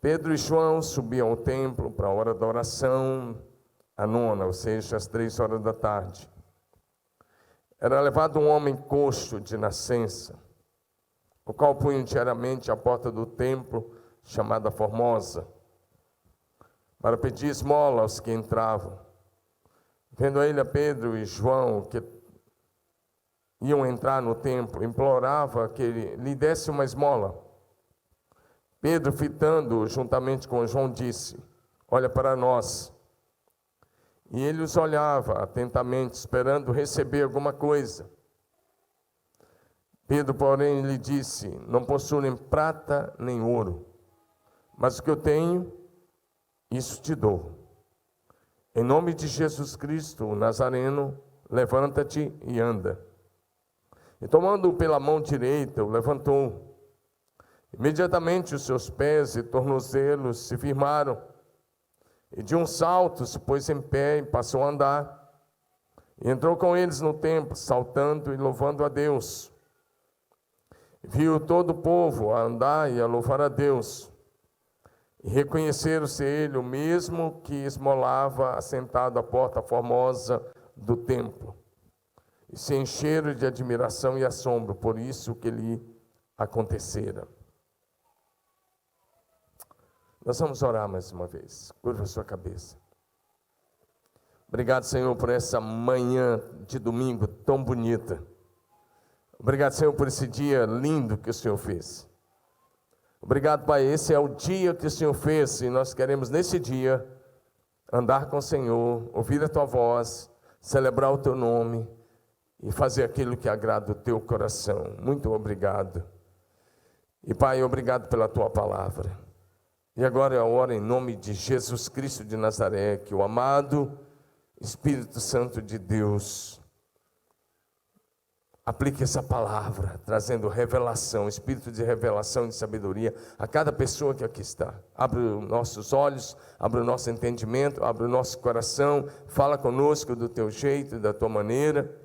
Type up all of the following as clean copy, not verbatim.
Pedro e João subiam ao templo para a hora da oração, a nona, ou seja, às 3 horas da tarde. Era levado um homem coxo de nascença, o qual punha diariamente à porta do templo, chamada Formosa, para pedir esmola aos que entravam. Vendo ele a Pedro e João, que iam entrar no templo, implorava que ele lhe desse uma esmola. Pedro, fitando-o juntamente com João, disse: olha para nós. E ele os olhava atentamente, esperando receber alguma coisa. Pedro, porém, lhe disse: não possuo nem prata nem ouro, mas o que eu tenho, isso te dou. Em nome de Jesus Cristo, o Nazareno, levanta-te e anda. E tomando-o pela mão direita, o levantou. Imediatamente os seus pés e tornozelos se firmaram, e de um salto se pôs em pé e passou a andar. E entrou com eles no templo, saltando e louvando a Deus. Viu todo o povo a andar e a louvar a Deus. E reconheceram-se ele o mesmo que esmolava assentado à porta formosa do templo. E se encheram de admiração e assombro por isso que lhe acontecera. Nós vamos orar mais uma vez. Curva a sua cabeça. Obrigado, Senhor, por essa manhã de domingo tão bonita. Obrigado, Senhor, por esse dia lindo que o Senhor fez. Obrigado, Pai, esse é o dia que o Senhor fez e nós queremos nesse dia andar com o Senhor, ouvir a Tua voz, celebrar o Teu nome e fazer aquilo que agrada o Teu coração. Muito obrigado. E, Pai, obrigado pela Tua palavra. E agora eu oro em nome de Jesus Cristo de Nazaré, que o amado Espírito Santo de Deus aplique essa palavra, trazendo revelação, espírito de revelação e de sabedoria a cada pessoa que aqui está. Abre os nossos olhos, abre o nosso entendimento, abre o nosso coração, fala conosco do Teu jeito, da Tua maneira.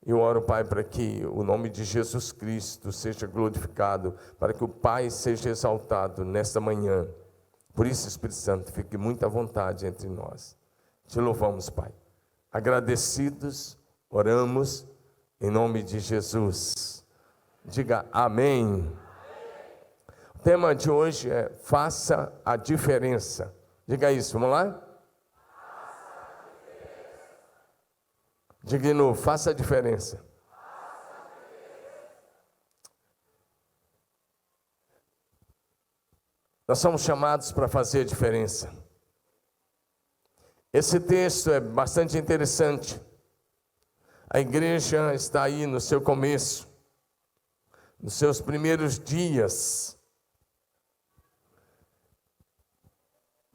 Eu oro, Pai, para que o nome de Jesus Cristo seja glorificado, para que o Pai seja exaltado nesta manhã. Por isso, Espírito Santo, fique muito à vontade entre nós. Te louvamos, Pai. Agradecidos, oramos em nome de Jesus. Diga amém. O tema de hoje é faça a diferença. Diga isso, vamos lá? Diga de novo, faça a diferença. Nós somos chamados para fazer a diferença. Esse texto é bastante interessante. A igreja está aí no seu começo, nos seus primeiros dias,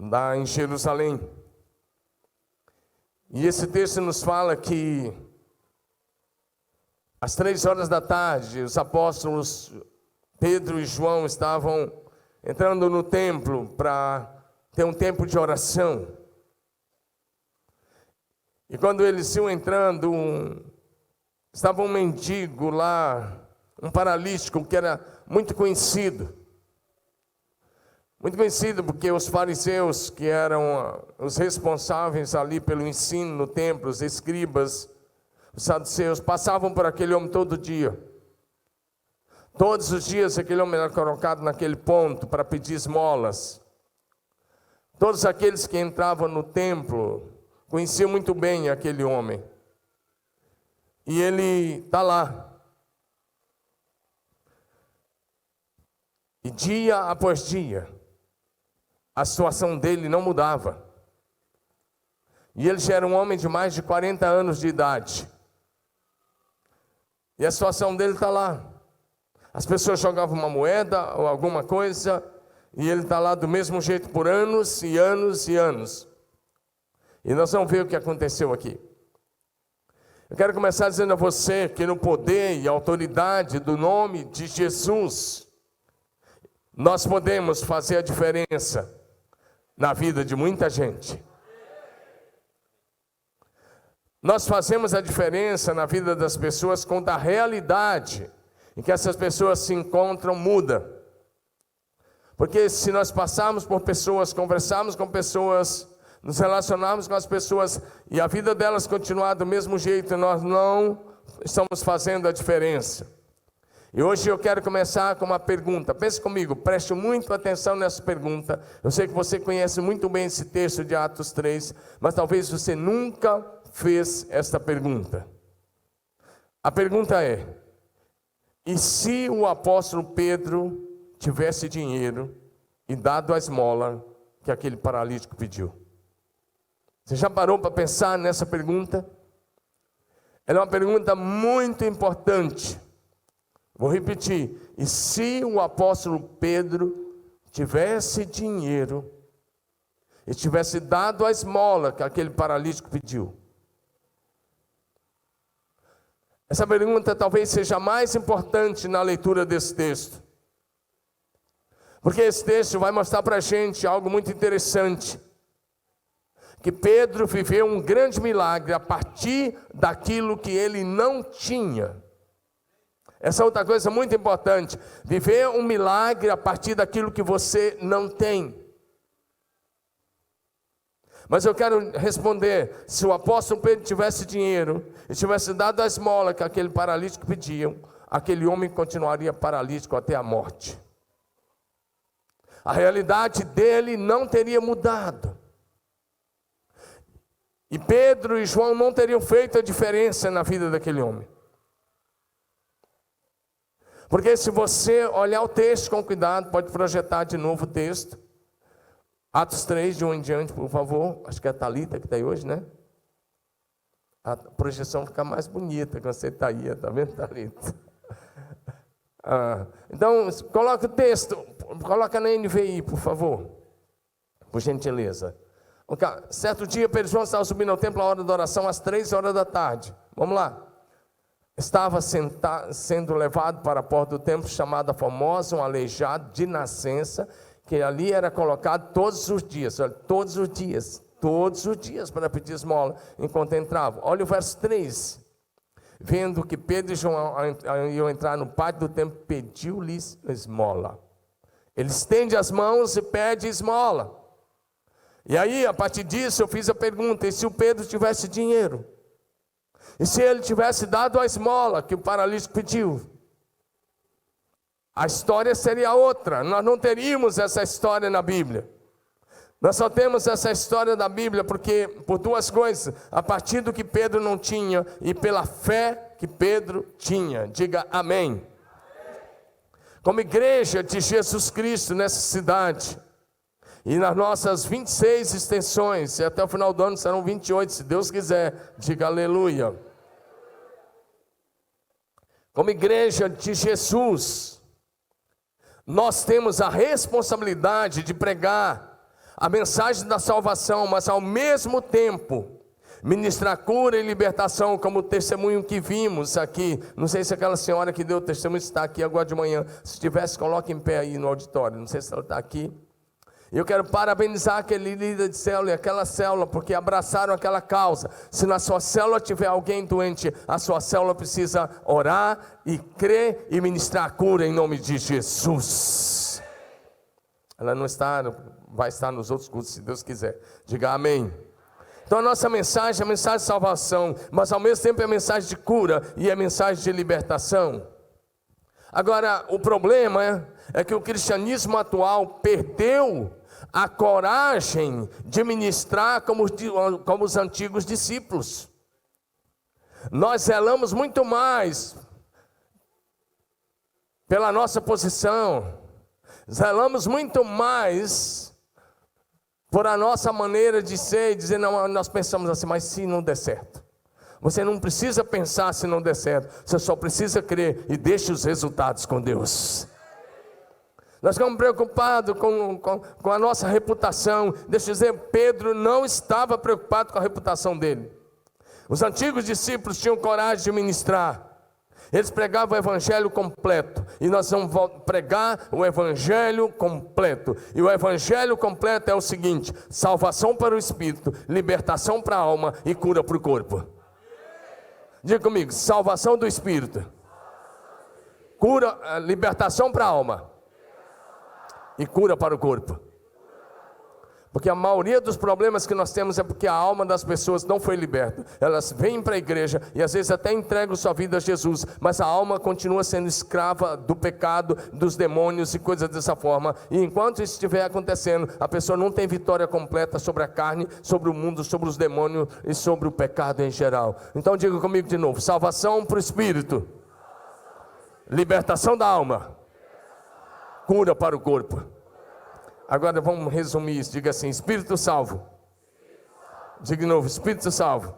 lá em Jerusalém. E esse texto nos fala que às 3 horas da tarde, os apóstolos Pedro e João estavam entrando no templo para ter um tempo de oração. E quando eles iam entrando, estava um mendigo lá, um paralítico que era muito conhecido. Muito conhecido porque os fariseus, que eram os responsáveis ali pelo ensino no templo, os escribas, os saduceus, passavam por aquele homem todo dia. Todos os dias aquele homem era colocado naquele ponto para pedir esmolas. Todos aqueles que entravam no templo conheciam muito bem aquele homem. E ele está lá. E dia após dia, a situação dele não mudava. E ele já era um homem de mais de 40 anos de idade. E a situação dele está lá. As pessoas jogavam uma moeda ou alguma coisa, e ele está lá do mesmo jeito por anos e anos e anos. E nós vamos ver o que aconteceu aqui. Eu quero começar dizendo a você que no poder e autoridade do nome de Jesus, nós podemos fazer a diferença na vida de muita gente. Nós fazemos a diferença na vida das pessoas quando a realidade em que essas pessoas se encontram muda. Porque se nós passarmos por pessoas, conversarmos com pessoas, nos relacionarmos com as pessoas e a vida delas continuar do mesmo jeito, nós não estamos fazendo a diferença. E hoje eu quero começar com uma pergunta. Pense comigo, preste muita atenção nessa pergunta. Eu sei que você conhece muito bem esse texto de Atos 3, mas talvez você nunca fez esta pergunta. A pergunta é: e se o apóstolo Pedro tivesse dinheiro e dado a esmola que aquele paralítico pediu? Você já parou para pensar nessa pergunta? Ela é uma pergunta muito importante. Vou repetir: e se o apóstolo Pedro tivesse dinheiro e tivesse dado a esmola que aquele paralítico pediu? Essa pergunta talvez seja mais importante na leitura desse texto, porque esse texto vai mostrar para a gente algo muito interessante, que Pedro viveu um grande milagre a partir daquilo que ele não tinha. Essa é outra coisa muito importante, viver um milagre a partir daquilo que você não tem. Mas eu quero responder: se o apóstolo Pedro tivesse dinheiro e tivesse dado a esmola que aquele paralítico pediu, aquele homem continuaria paralítico até a morte. A realidade dele não teria mudado. E Pedro e João não teriam feito a diferença na vida daquele homem. Porque se você olhar o texto com cuidado, pode projetar de novo o texto. Atos 3, de 1 em diante, por favor. Acho que é a Thalita que está aí hoje, né? A projeção fica mais bonita quando você está aí, está vendo, Thalita? Então, coloca o texto, coloca na NVI, por favor. Por gentileza. Certo dia, Pedro e João estavam subindo ao templo à hora da oração, às 3h da tarde. Vamos lá. Estava sendo levado para a porta do templo, chamada Formosa, um aleijado de nascença, que ali era colocado todos os dias, todos os dias para pedir esmola, enquanto entravam. Olha o verso 3. Vendo que Pedro e João iam entrar no pátio do templo, pediu-lhes esmola. Ele estende as mãos e pede esmola. E aí, a partir disso, eu fiz a pergunta: e se o Pedro tivesse dinheiro? E se ele tivesse dado a esmola que o paralítico pediu? A história seria outra. Nós não teríamos essa história na Bíblia. Nós só temos essa história da Bíblia porque, por duas coisas: a partir do que Pedro não tinha e pela fé que Pedro tinha. Diga amém. Como igreja de Jesus Cristo nessa cidade, e nas nossas 26 extensões, e até o final do ano serão 28, se Deus quiser, diga aleluia. Como igreja de Jesus, nós temos a responsabilidade de pregar a mensagem da salvação, mas ao mesmo tempo ministrar cura e libertação, como o testemunho que vimos aqui. Não sei se aquela senhora que deu o testemunho está aqui agora de manhã. Se tivesse, coloque em pé aí no auditório. Não sei se ela está aqui. Eu quero parabenizar aquele líder de célula e aquela célula, porque abraçaram aquela causa. Se na sua célula tiver alguém doente, a sua célula precisa orar e crer e ministrar a cura em nome de Jesus. Ela não está, vai estar nos outros cultos, se Deus quiser. Diga amém. Então a nossa mensagem é a mensagem de salvação, mas ao mesmo tempo é a mensagem de cura e é a mensagem de libertação. Agora, o problema é que o cristianismo atual perdeu a coragem de ministrar como os antigos discípulos. Nós zelamos muito mais pela nossa posição, zelamos muito mais por a nossa maneira de ser e dizer: não, nós pensamos assim, mas se não der certo. Você não precisa pensar se não der certo, você só precisa crer e deixe os resultados com Deus. Nós ficamos preocupados com a nossa reputação. Deixa eu dizer, Pedro não estava preocupado com a reputação dele. Os antigos discípulos tinham coragem de ministrar. Eles pregavam o evangelho completo. E nós vamos pregar o evangelho completo. E o evangelho completo é o seguinte: salvação para o espírito, libertação para a alma e cura para o corpo. Diga comigo: salvação do espírito, cura, libertação para a alma e cura para o corpo. Porque a maioria dos problemas que nós temos é porque a alma das pessoas não foi liberta. Elas vêm para a igreja e às vezes até entregam sua vida a Jesus, mas a alma continua sendo escrava do pecado, dos demônios e coisas dessa forma. E enquanto isso estiver acontecendo, a pessoa não tem vitória completa sobre a carne, sobre o mundo, sobre os demônios e sobre o pecado em geral. Então diga comigo de novo: salvação para o espírito, libertação da alma, cura para o corpo. Agora vamos resumir isso. Diga assim: espírito salvo. Diga de novo: espírito salvo,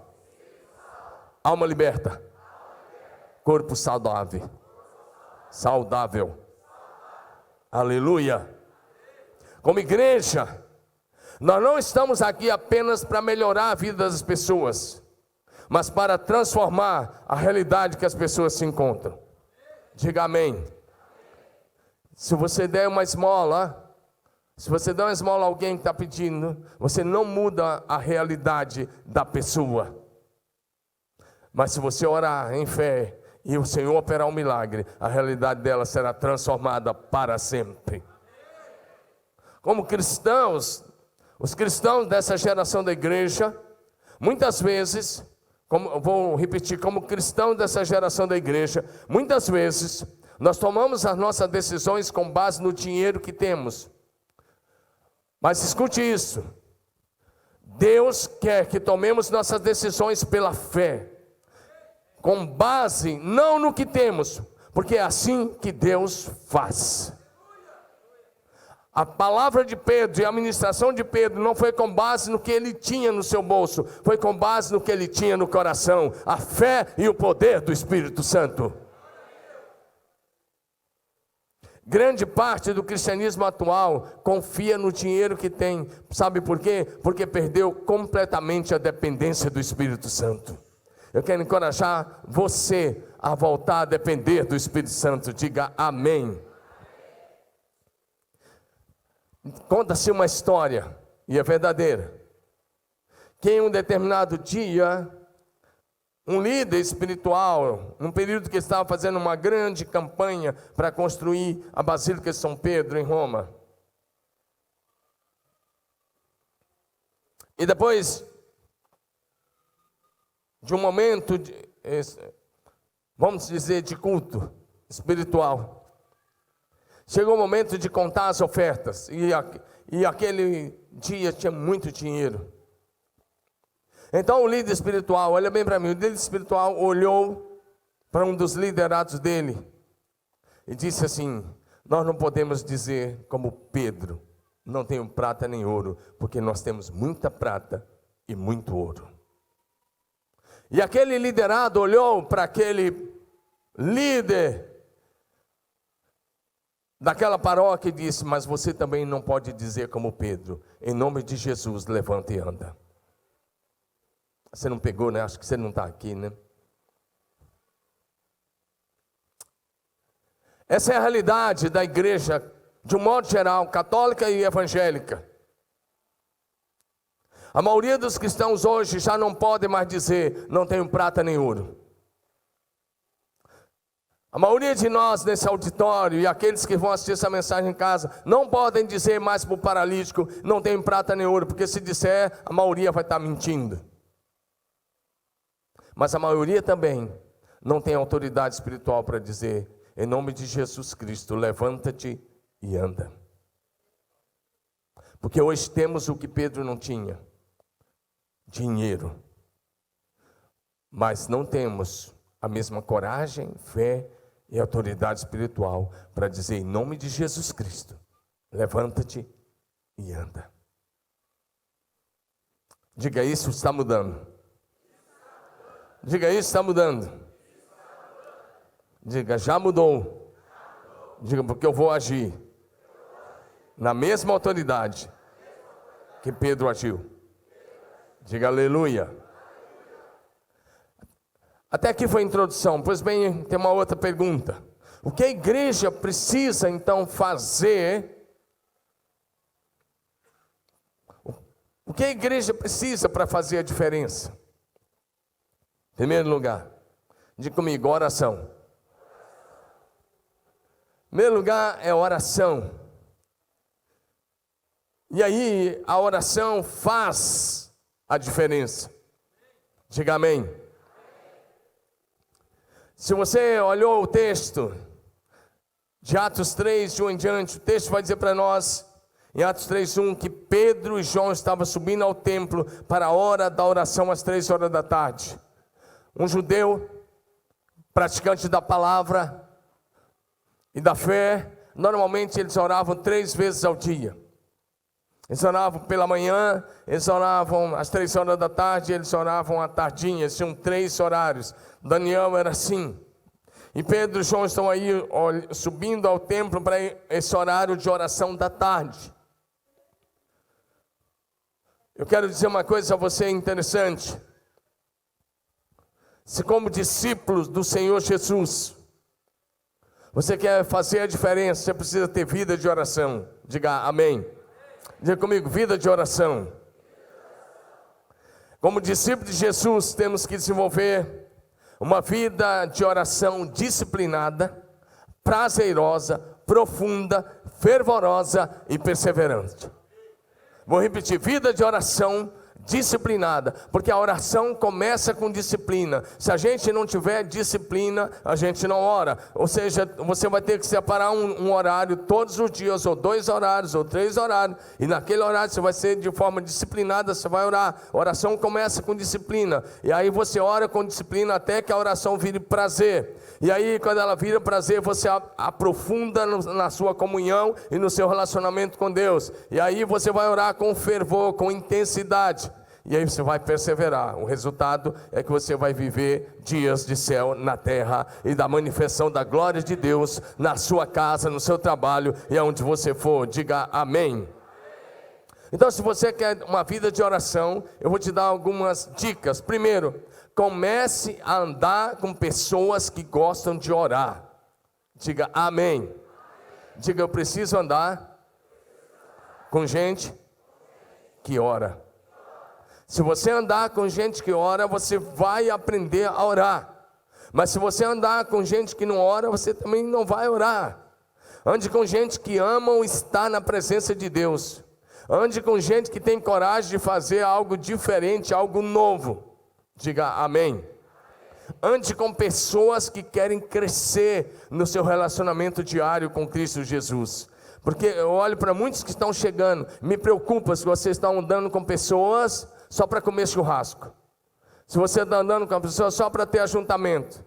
alma liberta, corpo saudável. Saudável. Aleluia. Como igreja, nós não estamos aqui apenas para melhorar a vida das pessoas, mas para transformar a realidade que as pessoas se encontram. Diga amém. Se você der uma esmola, se você dá uma esmola a alguém que está pedindo, você não muda a realidade da pessoa. Mas se você orar em fé e o Senhor operar um milagre, a realidade dela será transformada para sempre. Como cristãos, os cristãos dessa geração da igreja, muitas vezes, vou repetir, como cristãos dessa geração da igreja, muitas vezes nós tomamos as nossas decisões com base no dinheiro que temos. Mas escute isso: Deus quer que tomemos nossas decisões pela fé, com base não no que temos, porque é assim que Deus faz. A palavra de Pedro e a ministração de Pedro não foi com base no que ele tinha no seu bolso, foi com base no que ele tinha no coração, a fé e o poder do Espírito Santo. Grande parte do cristianismo atual confia no dinheiro que tem. Sabe por quê? Porque perdeu completamente a dependência do Espírito Santo. Eu quero encorajar você a voltar a depender do Espírito Santo. Diga amém. Conta-se uma história, e é verdadeira, que em um determinado dia, um líder espiritual, num período que estava fazendo uma grande campanha para construir a Basílica de São Pedro em Roma. E depois de um momento, vamos dizer, de culto espiritual, chegou o momento de contar as ofertas, e aquele dia tinha muito dinheiro. Então o líder espiritual, olha bem para mim, o líder espiritual olhou para um dos liderados dele e disse assim: nós não podemos dizer como Pedro, não tenho prata nem ouro, porque nós temos muita prata e muito ouro. E aquele liderado olhou para aquele líder daquela paróquia e disse: mas você também não pode dizer como Pedro, em nome de Jesus, levanta e anda. Você não pegou, né? Acho que você não está aqui, né? Essa é a realidade da igreja, de um modo geral, católica e evangélica. A maioria dos cristãos hoje já não pode mais dizer: não tenho prata nem ouro. A maioria de nós nesse auditório e aqueles que vão assistir essa mensagem em casa não podem dizer mais para o paralítico: não tenho prata nem ouro, porque se disser, a maioria vai estar mentindo. Mas a maioria também não tem autoridade espiritual para dizer: em nome de Jesus Cristo, levanta-te e anda. Porque hoje temos o que Pedro não tinha: dinheiro. Mas não temos a mesma coragem, fé e autoridade espiritual para dizer: em nome de Jesus Cristo, levanta-te e anda. Diga: isso está mudando. Diga: isso está mudando. Diga: já mudou. Diga: porque eu vou agir na mesma autoridade que Pedro agiu. Diga aleluia. Até aqui foi a introdução. Pois bem, tem uma outra pergunta: o que a igreja precisa então fazer? O que a igreja precisa para fazer a diferença? Em primeiro lugar, diga comigo: oração. Em primeiro lugar é oração. E aí a oração faz a diferença. Diga amém. Se você olhou o texto de Atos 3, de um em diante, o texto vai dizer para nós, em Atos 3:1, que Pedro e João estavam subindo ao templo para a hora da oração às 3 horas da tarde. Um judeu, praticante da palavra e da fé, normalmente eles oravam 3 vezes ao dia. Eles oravam pela manhã, eles oravam às 3 horas da tarde, eles oravam à tardinha, eles tinham 3 horários. Daniel era assim. E Pedro e João estão aí subindo ao templo para esse horário de oração da tarde. Eu quero dizer uma coisa a você interessante. Se como discípulos do Senhor Jesus, você quer fazer a diferença, você precisa ter vida de oração. Diga amém. Diga comigo, vida de oração. Como discípulos de Jesus, temos que desenvolver uma vida de oração disciplinada, prazerosa, profunda, fervorosa e perseverante. Vou repetir, vida de oração disciplinada, porque a oração começa com disciplina. Se a gente não tiver disciplina, a gente não ora. Ou seja, você vai ter que separar um horário todos os dias, ou 2 horários, ou 3 horários, e naquele horário você vai ser de forma disciplinada, você vai orar. A oração começa com disciplina, e aí você ora com disciplina até que a oração vire prazer. E aí quando ela vira prazer, você aprofunda na sua comunhão e no seu relacionamento com Deus. E aí você vai orar com fervor, com intensidade. E aí você vai perseverar. O resultado é que você vai viver dias de céu na terra e da manifestação da glória de Deus na sua casa, no seu trabalho e aonde você for. Diga amém. Então, se você quer uma vida de oração, eu vou te dar algumas dicas. Primeiro, comece a andar com pessoas que gostam de orar. Diga amém. Diga, eu preciso andar com gente que ora. Se você andar com gente que ora, você vai aprender a orar. Mas se você andar com gente que não ora, você também não vai orar. Ande com gente que ama estar na presença de Deus. Ande com gente que tem coragem de fazer algo diferente, algo novo. Diga amém. Ande com pessoas que querem crescer no seu relacionamento diário com Cristo Jesus. Porque eu olho para muitos que estão chegando, me preocupa se vocês estão andando com pessoas só para comer churrasco. Se você está andando com a pessoa só para ter ajuntamento.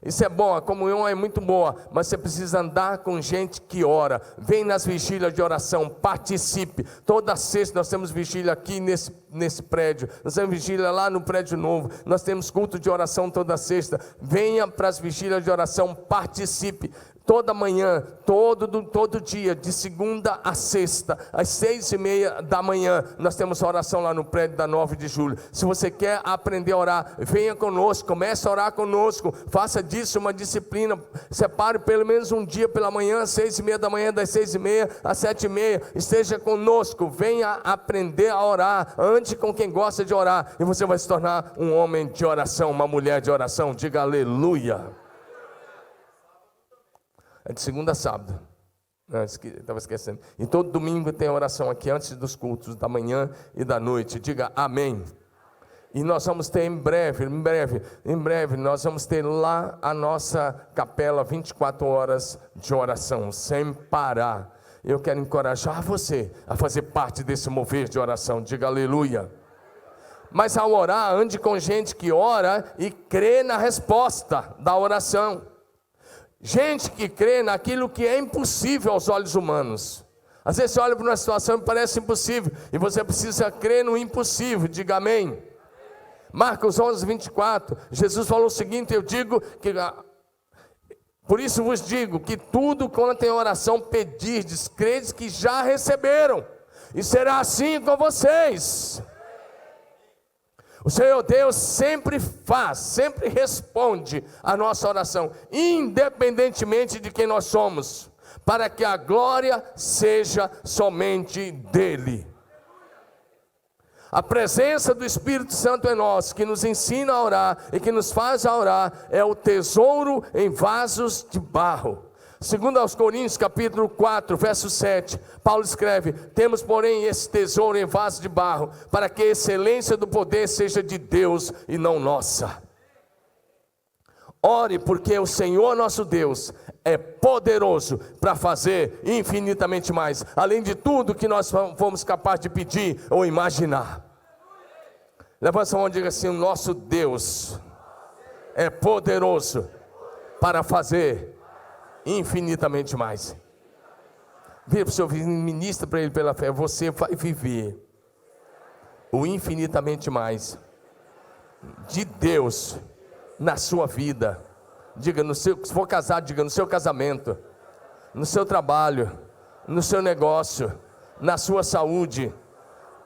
Isso é bom, a comunhão é muito boa, mas você precisa andar com gente que ora. Vem nas vigílias de oração, participe. Toda sexta nós temos vigília aqui nesse prédio. Nós temos vigília lá no prédio novo. Nós temos culto de oração toda sexta. Venha para as vigílias de oração, participe. Toda manhã, todo dia, de segunda a sexta, às 6:30 da manhã, nós temos oração lá no prédio da 9 de julho. Se você quer aprender a orar, venha conosco, comece a orar conosco, faça disso uma disciplina, separe pelo menos um dia pela manhã, às 6:30 da manhã, das 6:30 às 7:30, esteja conosco, venha aprender a orar, ande com quem gosta de orar, e você vai se tornar um homem de oração, uma mulher de oração. Diga aleluia. É de segunda a sábado. Estava esquecendo. E todo domingo tem oração aqui antes dos cultos da manhã e da noite. Diga amém. E nós vamos ter em breve, nós vamos ter lá a nossa capela 24 horas de oração, sem parar. Eu quero encorajar você a fazer parte desse mover de oração. Diga aleluia. Mas ao orar, ande com gente que ora e crê na resposta da oração. Gente que crê naquilo que é impossível aos olhos humanos. Às vezes você olha para uma situação e parece impossível, e você precisa crer no impossível. Diga amém. Marcos 11:24, Jesus falou o seguinte: eu digo que, por isso vos digo, que tudo quanto em oração pedirdes, credes que já receberam, e será assim com vocês. O Senhor Deus sempre faz, sempre responde a nossa oração, independentemente de quem nós somos, para que a glória seja somente dEle. A presença do Espírito Santo em nós, que nos ensina a orar e que nos faz a orar, é o tesouro em vasos de barro. Segundo aos Coríntios, capítulo 4, verso 7, Paulo escreve: temos, porém, esse tesouro em vaso de barro, para que a excelência do poder seja de Deus e não nossa. Ore, porque o Senhor nosso Deus é poderoso para fazer infinitamente mais, além de tudo que nós fomos capazes de pedir ou imaginar. Levanta a mão e diga assim: o nosso Deus é poderoso para fazer infinitamente mais. Vira para o seu vizinho, ministra para ele pela fé: você vai viver o infinitamente mais de Deus na sua vida. Diga, no seu, se for casado, diga, no seu casamento, no seu trabalho, no seu negócio, na sua saúde,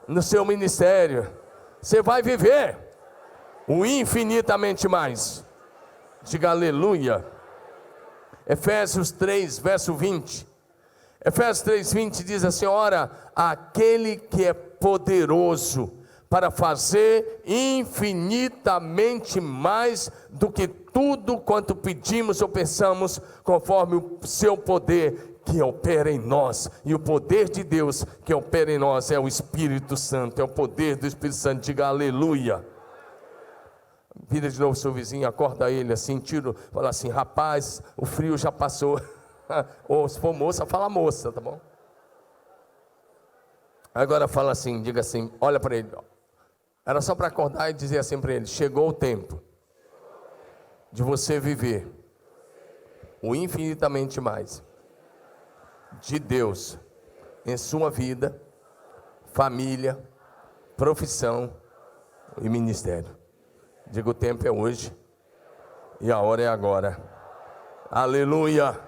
no seu ministério. Você vai viver o infinitamente mais. Diga aleluia. Efésios 3, verso 20. Efésios 3, 20 diz assim: ora, aquele que é poderoso para fazer infinitamente mais do que tudo quanto pedimos ou pensamos, conforme o seu poder que opera em nós. E o poder de Deus que opera em nós é o Espírito Santo, é o poder do Espírito Santo. Diga aleluia. Vira de novo seu vizinho, acorda ele assim, tira, fala assim: rapaz, o frio já passou. Ou se for moça, fala moça, tá bom? Agora fala assim, diga assim, olha para ele. Era só para acordar e dizer assim para ele: chegou o tempo de você viver o infinitamente mais de Deus em sua vida, família, profissão e ministério. Diga: o tempo é hoje e a hora é agora. Aleluia.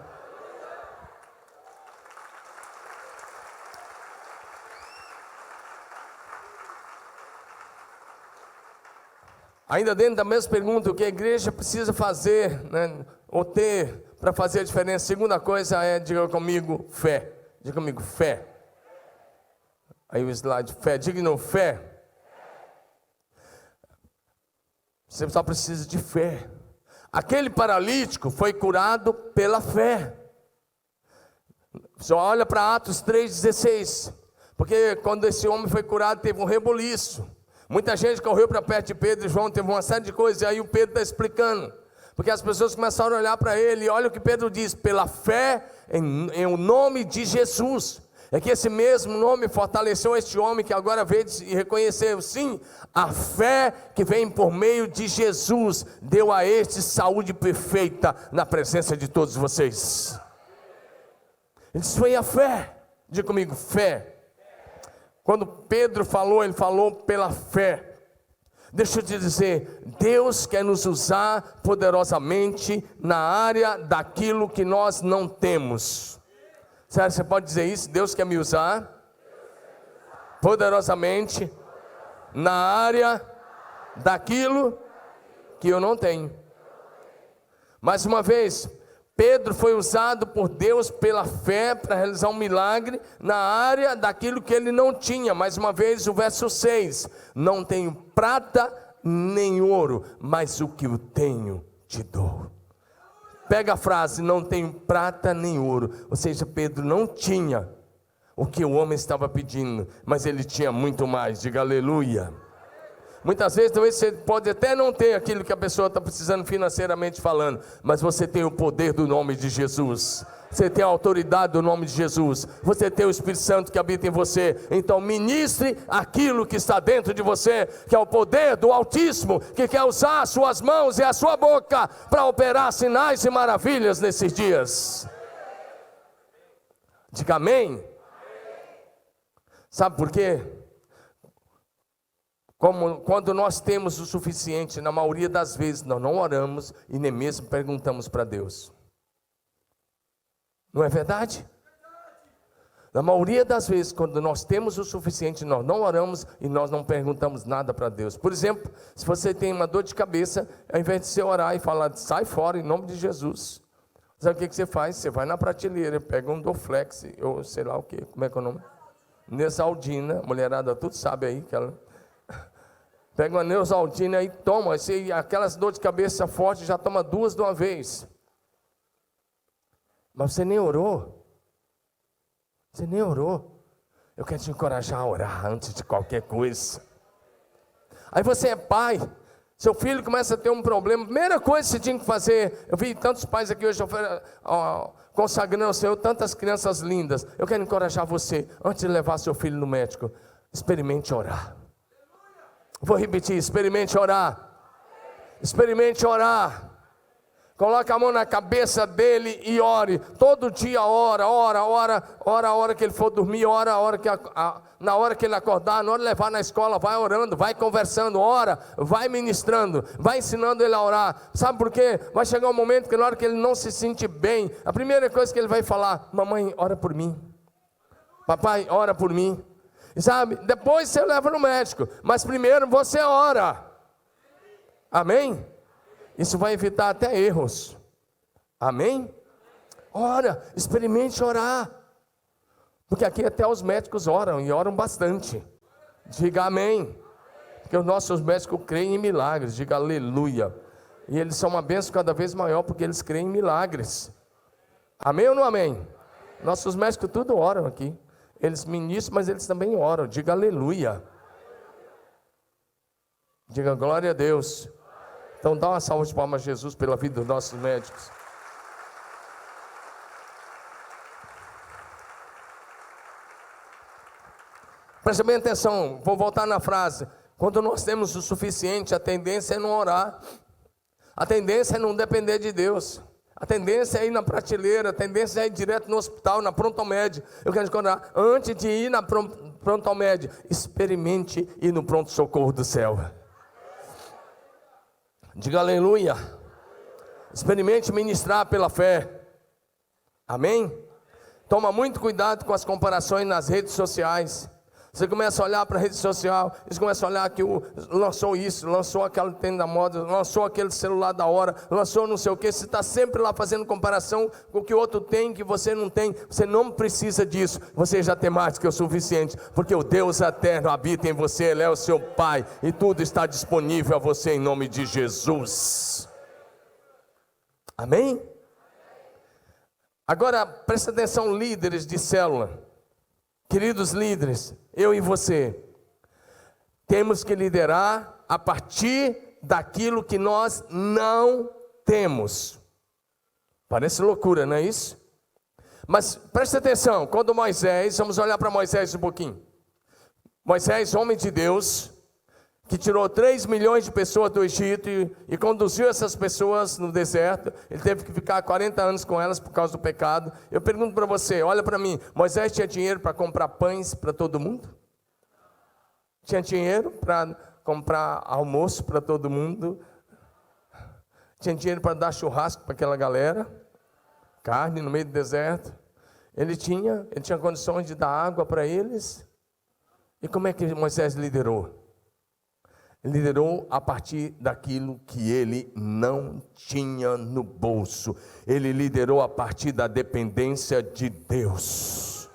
Ainda dentro da mesma pergunta, o que a igreja precisa fazer, né, ou ter para fazer a diferença? Segunda coisa é, diga comigo, fé. Diga comigo, fé. Aí o slide, fé. Diga de novo, fé. Você só precisa de fé. Aquele paralítico foi curado pela fé. Só olha para Atos 3,16. Porque quando esse homem foi curado, teve um reboliço. Muita gente correu para perto de Pedro e João, teve uma série de coisas, e aí o Pedro está explicando. Porque as pessoas começaram a olhar para ele, e olha o que Pedro diz: pela fé em o nome de Jesus. É que esse mesmo nome fortaleceu este homem que agora veio e reconheceu, sim, a fé que vem por meio de Jesus, deu a este saúde perfeita na presença de todos vocês. Ele disse: foi a fé. Diga comigo, fé. Quando Pedro falou, ele falou pela fé. Deixa eu te dizer, Deus quer nos usar poderosamente na área daquilo que nós não temos. Sério, você pode dizer isso? Deus quer me usar poderosamente na área daquilo que eu não tenho. Mais uma vez, Pedro foi usado por Deus pela fé para realizar um milagre na área daquilo que ele não tinha. Mais uma vez, o verso 6: não tenho prata nem ouro, mas o que eu tenho te dou. Pega a frase: não tenho prata nem ouro. Ou seja, Pedro não tinha o que o homem estava pedindo, mas ele tinha muito mais. Diga aleluia. Muitas vezes, talvez você pode até não ter aquilo que a pessoa está precisando financeiramente falando, mas você tem o poder do nome de Jesus. Você tem a autoridade do nome de Jesus. Você tem o Espírito Santo que habita em você. Então ministre aquilo que está dentro de você, que é o poder do Altíssimo, que quer usar as suas mãos e a sua boca para operar sinais e maravilhas nesses dias. Diga amém. Sabe por quê? Quando nós temos o suficiente, na maioria das vezes nós não oramos e nem mesmo perguntamos para Deus. Não é verdade? Na maioria das vezes, quando nós temos o suficiente, nós não oramos e nós não perguntamos nada para Deus. Por exemplo, se você tem uma dor de cabeça, ao invés de você orar e falar: sai fora em nome de Jesus, sabe o que você faz? Você vai na prateleira, pega um Dorflex, ou sei lá o que, como é que é o nome? Neosaldina, mulherada tudo sabe aí, que ela... pega uma Neosaldina e toma, aquelas dores de cabeça fortes, já toma 2 de uma vez. Mas você nem orou. Você nem orou. Eu quero te encorajar a orar antes de qualquer coisa. Aí você é pai, seu filho começa a ter um problema, primeira coisa que você tinha que fazer, eu vi tantos pais aqui hoje consagrando ao Senhor, tantas crianças lindas, eu quero encorajar você, antes de levar seu filho no médico, experimente orar. Vou repetir, experimente orar. Experimente orar. Coloque a mão na cabeça dele e ore. Todo dia ora a hora que ele for dormir, ora a hora que na hora que ele acordar, na hora de levar na escola, vai orando, vai conversando, ora, vai ministrando, vai ensinando ele a orar. Sabe por quê? Vai chegar um momento que na hora que ele não se sente bem, a primeira coisa que ele vai falar: mamãe, ora por mim. Papai, ora por mim. E sabe? Depois você leva no médico, mas primeiro você ora. Amém? Isso vai evitar até erros. Amém? Ora, experimente orar. Porque aqui até os médicos oram, e oram bastante. Diga amém. Porque os nossos médicos creem em milagres. Diga aleluia. E eles são uma bênção cada vez maior, porque eles creem em milagres. Amém ou não amém? Nossos médicos tudo oram aqui. Eles ministram, mas eles também oram. Diga aleluia. Diga glória a Deus. Então dá uma salva de palmas a Jesus pela vida dos nossos médicos. Preste bem atenção, vou voltar na frase. Quando nós temos o suficiente, a tendência é não orar. A tendência é não depender de Deus. A tendência é ir na prateleira, a tendência é ir direto no hospital, na prontomédia. Eu quero te contar, antes de ir na prontomédia, experimente ir no pronto-socorro do céu. Diga aleluia. Experimente ministrar pela fé. Amém? Toma muito cuidado com as comparações nas redes sociais. Você começa a olhar para a rede social, você começa a olhar que lançou isso, lançou aquele tênis da moda, lançou aquele celular da hora, lançou não sei o que. Você está sempre lá fazendo comparação com o que o outro tem, que você não tem. Você não precisa disso, você já tem mais que o suficiente, porque o Deus eterno habita em você, Ele é o seu Pai, e tudo está disponível a você em nome de Jesus. Amém? Agora presta atenção, líderes de célula. Queridos líderes, eu e você, temos que liderar a partir daquilo que nós não temos. Parece loucura, não é isso? Mas preste atenção, quando Moisés, vamos olhar para Moisés um pouquinho. Moisés, homem de Deus, que tirou 3 milhões de pessoas do Egito e conduziu essas pessoas no deserto. Ele teve que ficar 40 anos com elas por causa do pecado. Eu pergunto para você, olha para mim, Moisés tinha dinheiro para comprar pães para todo mundo? Tinha dinheiro para comprar almoço para todo mundo? Tinha dinheiro para dar churrasco para aquela galera? Carne no meio do deserto? Ele tinha condições de dar água para eles? E como é que Moisés liderou? Ele liderou a partir daquilo que ele não tinha no bolso. Ele liderou a partir da dependência de Deus.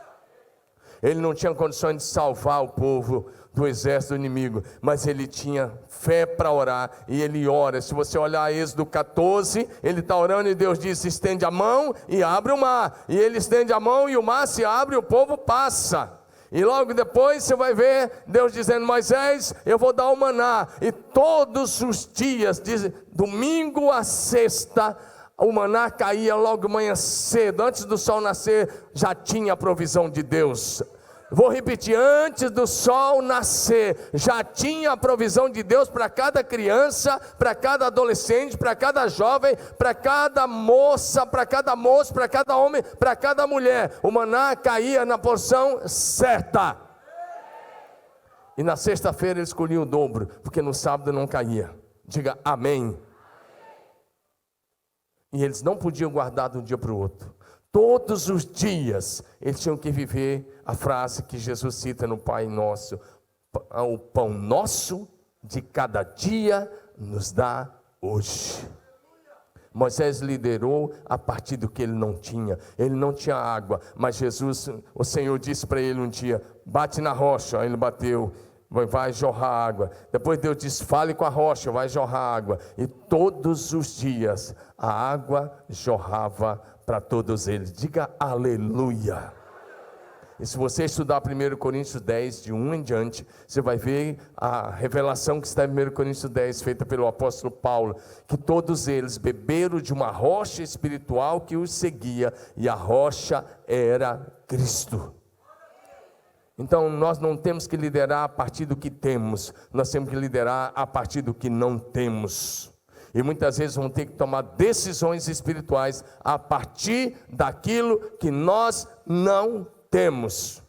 Ele não tinha condições de salvar o povo do exército inimigo, mas ele tinha fé para orar, e ele ora. Se você olhar Êxodo 14, ele está orando e Deus diz: estende a mão e abre o mar. E ele estende a mão e o mar se abre e o povo passa. E logo depois você vai ver Deus dizendo: Moisés, eu vou dar o maná. E todos os dias, de domingo a sexta, o maná caía logo manhã cedo. Antes do sol nascer, já tinha a provisão de Deus. Vou repetir, antes do sol nascer, já tinha a provisão de Deus para cada criança, para cada adolescente, para cada jovem, para cada moça, para cada moço, para cada homem, para cada mulher. O maná caía na porção certa. E na sexta-feira eles colhiam o dobro, porque no sábado não caía. Diga amém. E eles não podiam guardar de um dia para o outro. Todos os dias eles tinham que viver a frase que Jesus cita no Pai Nosso: o pão nosso de cada dia nos dá hoje. Moisés liderou a partir do que ele não tinha. Ele não tinha água, mas Jesus, o Senhor disse para ele um dia: bate na rocha. Aí ele bateu, vai jorrar água. Depois Deus diz, fale com a rocha, vai jorrar água. E todos os dias a água jorrava para todos eles. Diga aleluia. E se você estudar 1 Coríntios 10, de 1 em diante, você vai ver a revelação que está em 1 Coríntios 10, feita pelo apóstolo Paulo, que todos eles beberam de uma rocha espiritual que os seguia, e a rocha era Cristo. Então nós não temos que liderar a partir do que temos, nós temos que liderar a partir do que não temos. E muitas vezes vamos ter que tomar decisões espirituais a partir daquilo que nós não temos.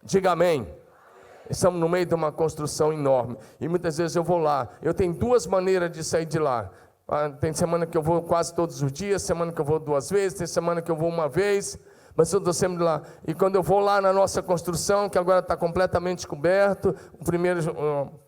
Diga amém. Estamos no meio de uma construção enorme, e muitas vezes eu vou lá, eu tenho duas maneiras de sair de lá. Tem semana que eu vou quase todos os dias, semana que eu vou 2 vezes, tem semana que eu vou 1 vez, mas eu estou sempre lá. E quando eu vou lá na nossa construção, que agora está completamente coberto, o primeiro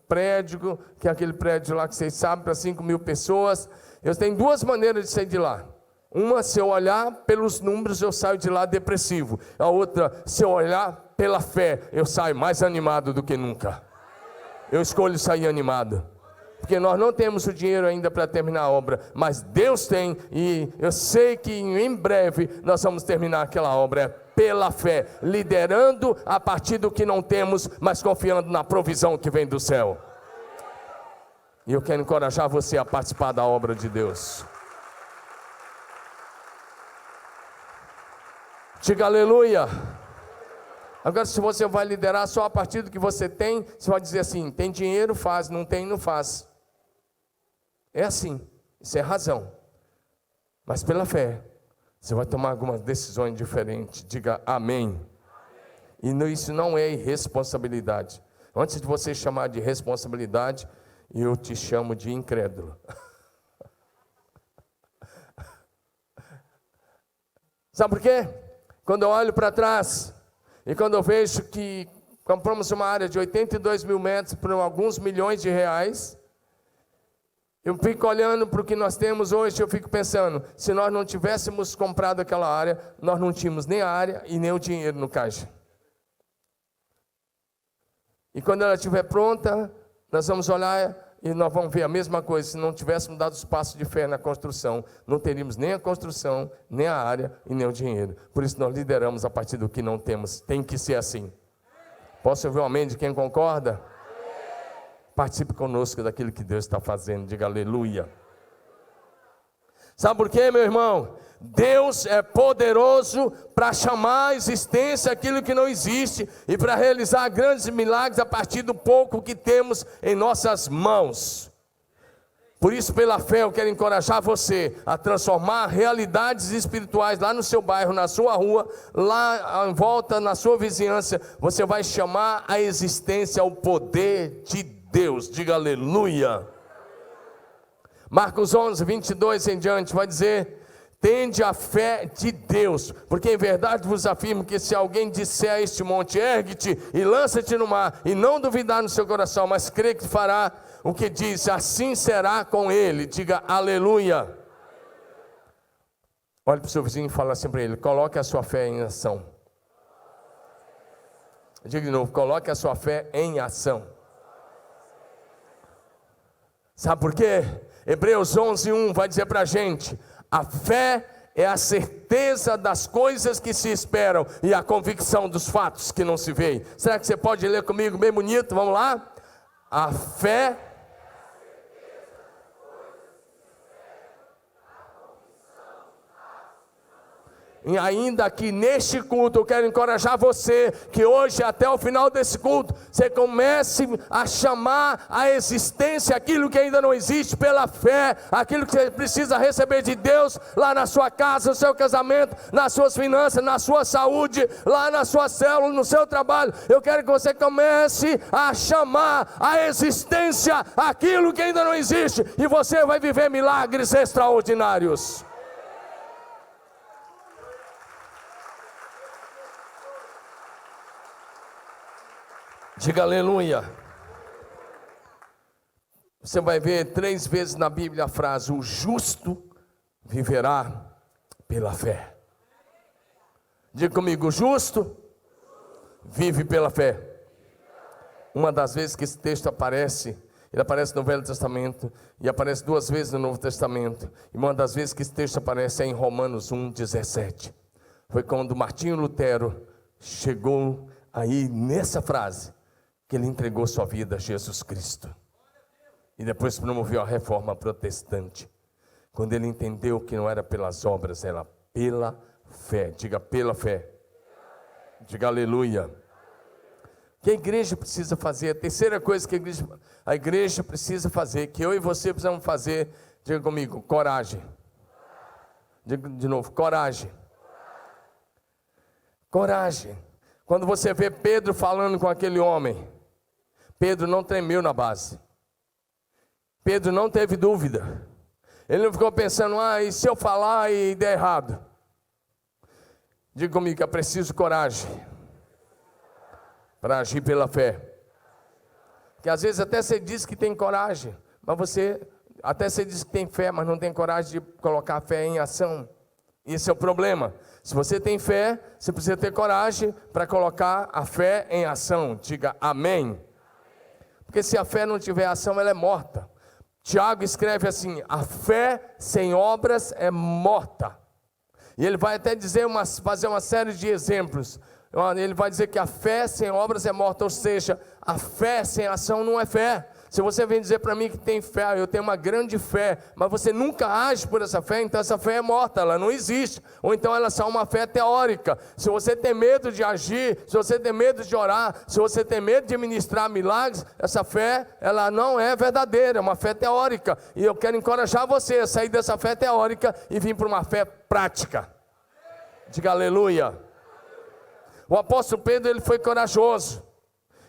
prédio, que é aquele prédio lá que vocês sabem, para 5.000 pessoas, eu tenho duas maneiras de sair de lá. Uma, se eu olhar pelos números, eu saio de lá depressivo. A outra, se eu olhar pela fé, eu saio mais animado do que nunca. Eu escolho sair animado, porque nós não temos o dinheiro ainda para terminar a obra, mas Deus tem, e eu sei que em breve nós vamos terminar aquela obra, pela fé, liderando a partir do que não temos, mas confiando na provisão que vem do céu. E eu quero encorajar você a participar da obra de Deus. Diga aleluia. Agora, se você vai liderar só a partir do que você tem, você vai dizer assim, tem dinheiro, faz, não tem, não faz. É assim, isso é razão. Mas pela fé, você vai tomar algumas decisões diferentes. Diga amém. E isso não é irresponsabilidade. Antes de você chamar de responsabilidade, eu te chamo de incrédulo. Sabe por quê? Quando eu olho para trás, e quando eu vejo que compramos uma área de 82 mil metros por alguns milhões de reais, eu fico olhando para o que nós temos hoje, eu fico pensando, se nós não tivéssemos comprado aquela área, nós não tínhamos nem a área e nem o dinheiro no caixa. E quando ela estiver pronta, nós vamos olhar e nós vamos ver a mesma coisa. Se não tivéssemos dado os passos de fé na construção, não teríamos nem a construção, nem a área e nem o dinheiro. Por isso nós lideramos a partir do que não temos. Tem que ser assim. Posso ouvir um amém de quem concorda? Participe conosco daquilo que Deus está fazendo. Diga aleluia. Sabe por quê, meu irmão? Deus é poderoso para chamar à existência aquilo que não existe e para realizar grandes milagres a partir do pouco que temos em nossas mãos. Por isso, pela fé, eu quero encorajar você a transformar realidades espirituais lá no seu bairro, na sua rua, lá em volta, na sua vizinhança. Você vai chamar à existência o poder de Deus. Diga aleluia. Marcos 11, 22 em diante vai dizer: tende a fé de Deus, porque em verdade vos afirmo que se alguém disser a este monte, ergue-te e lança-te no mar, e não duvidar no seu coração, mas crê que fará o que diz, assim será com ele. Diga aleluia. Olhe para o seu vizinho e fala assim para ele: coloque a sua fé em ação. Diga de novo: coloque a sua fé em ação. Sabe por quê? Hebreus 11:1 vai dizer para a gente: a fé é a certeza das coisas que se esperam e a convicção dos fatos que não se veem. Será que você pode ler comigo bem bonito? Vamos lá? A fé e ainda que neste culto, eu quero encorajar você, que hoje até o final desse culto, você comece a chamar à existência aquilo que ainda não existe pela fé, aquilo que você precisa receber de Deus, lá na sua casa, no seu casamento, nas suas finanças, na sua saúde, lá na sua célula, no seu trabalho. Eu quero que você comece a chamar à existência aquilo que ainda não existe, e você vai viver milagres extraordinários. Diga aleluia. Você vai ver 3 vezes na Bíblia a frase: o justo viverá pela fé. Diga comigo: o justo vive pela fé. Uma das vezes que esse texto aparece, ele aparece no Velho Testamento e aparece 2 vezes no Novo Testamento. E uma das vezes que esse texto aparece é em Romanos 1,17. Foi quando Martinho Lutero chegou aí nessa frase, que ele entregou sua vida a Jesus Cristo. E depois promoveu a reforma protestante. Quando ele entendeu que não era pelas obras, era pela fé. Diga pela fé. Diga aleluia. O que a igreja precisa fazer? A terceira coisa que a igreja precisa fazer, que eu e você precisamos fazer, diga comigo, coragem. Diga de novo, coragem. Coragem. Quando você vê Pedro falando com aquele homem, Pedro não tremeu na base. Pedro não teve dúvida. Ele não ficou pensando, e se eu falar e der errado? Diga comigo que é preciso coragem para agir pela fé. Porque às vezes até você diz que tem coragem, mas até você diz que tem fé, mas não tem coragem de colocar a fé em ação. Esse é o problema. Se você tem fé, você precisa ter coragem para colocar a fé em ação. Diga amém. Porque se a fé não tiver ação, ela é morta. Tiago escreve assim: a fé sem obras é morta. E ele vai até fazer uma série de exemplos. Ele vai dizer que a fé sem obras é morta, ou seja, a fé sem ação não é fé. Se você vem dizer para mim que tem fé, eu tenho uma grande fé, mas você nunca age por essa fé, então essa fé é morta, ela não existe. Ou então ela é só uma fé teórica. Se você tem medo de agir, se você tem medo de orar, se você tem medo de ministrar milagres, essa fé, ela não é verdadeira, é uma fé teórica. E eu quero encorajar você a sair dessa fé teórica e vir para uma fé prática. Diga aleluia. O apóstolo Pedro, ele foi corajoso.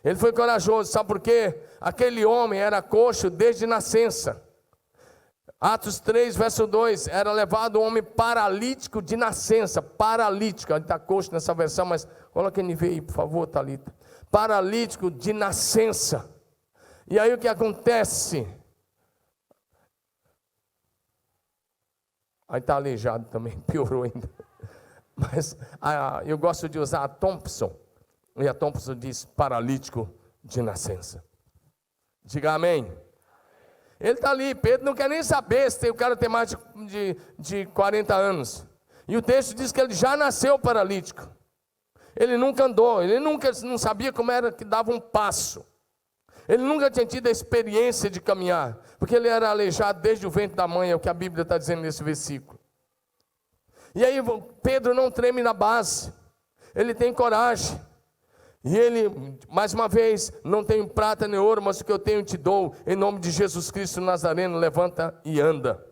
Ele foi corajoso, sabe por quê? Aquele homem era coxo desde nascença. Atos 3, verso 2, era levado um homem paralítico de nascença, paralítico, ele está coxo nessa versão, mas coloca NVI aí, por favor, Thalita. Paralítico de nascença. E aí o que acontece? Aí está aleijado também, piorou ainda. Mas eu gosto de usar a Thompson. E a Thompson diz paralítico de nascença. Diga amém. Ele está ali, Pedro não quer nem saber se o cara tem mais de 40 anos. E o texto diz que ele já nasceu paralítico. Ele nunca andou, ele não sabia como era que dava um passo. Ele nunca tinha tido a experiência de caminhar, porque ele era aleijado desde o ventre da mãe, é o que a Bíblia está dizendo nesse versículo. E aí Pedro não treme na base, ele tem coragem. E ele, mais uma vez, não tenho prata nem ouro, mas o que eu tenho te dou, em nome de Jesus Cristo Nazareno, levanta e anda.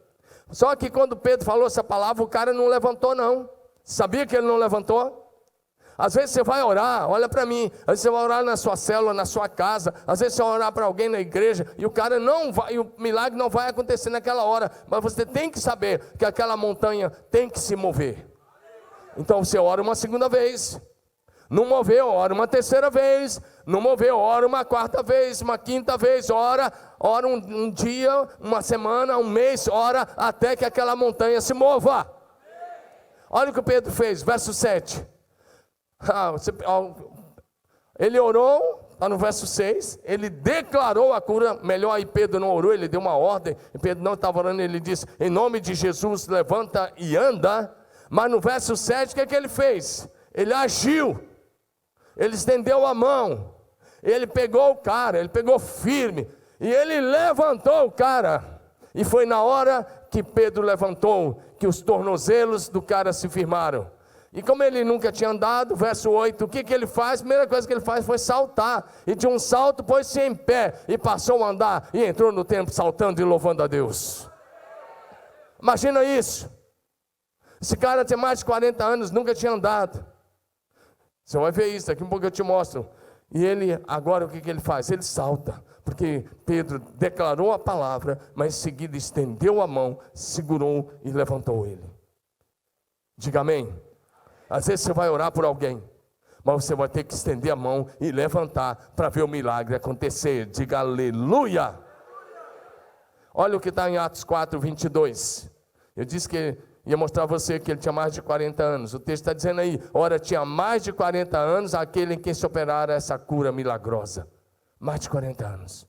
Só que quando Pedro falou essa palavra, o cara não levantou não. Sabia que ele não levantou? Às vezes você vai orar, olha para mim, às vezes você vai orar na sua célula, na sua casa, às vezes você vai orar para alguém na igreja, e o cara não vai, e o milagre não vai acontecer naquela hora, mas você tem que saber que aquela montanha tem que se mover. Então você ora uma segunda vez, não moveu, ora uma terceira vez, não moveu, ora uma quarta vez, uma quinta vez, ora um dia, uma semana, um mês, ora até que aquela montanha se mova. Olha o que o Pedro fez, verso 7. Ele orou, está no verso 6, ele declarou a cura, melhor aí Pedro não orou, ele deu uma ordem, e Pedro não estava orando, ele disse, em nome de Jesus, levanta e anda. Mas no verso 7, o que é que ele fez? Ele agiu, ele estendeu a mão, ele pegou o cara, ele pegou firme, e ele levantou o cara, e foi na hora que Pedro levantou, que os tornozelos do cara se firmaram. E como ele nunca tinha andado, verso 8, o que ele faz? A primeira coisa que ele faz foi saltar, e de um salto pôs-se em pé, e passou a andar, e entrou no templo saltando e louvando a Deus. Imagina isso, esse cara tem mais de 40 anos, nunca tinha andado. Você vai ver isso, daqui a um pouco eu te mostro. E ele, agora o que ele faz? Ele salta, porque Pedro declarou a palavra, mas em seguida estendeu a mão, segurou e levantou ele. Diga amém. Às vezes você vai orar por alguém, mas você vai ter que estender a mão e levantar para ver o milagre acontecer. Diga aleluia. Olha o que está em Atos 4, 22. Eu disse que ia mostrar a você que ele tinha mais de 40 anos. O texto está dizendo aí, ora, tinha mais de 40 anos aquele em quem se operara essa cura milagrosa. Mais de 40 anos.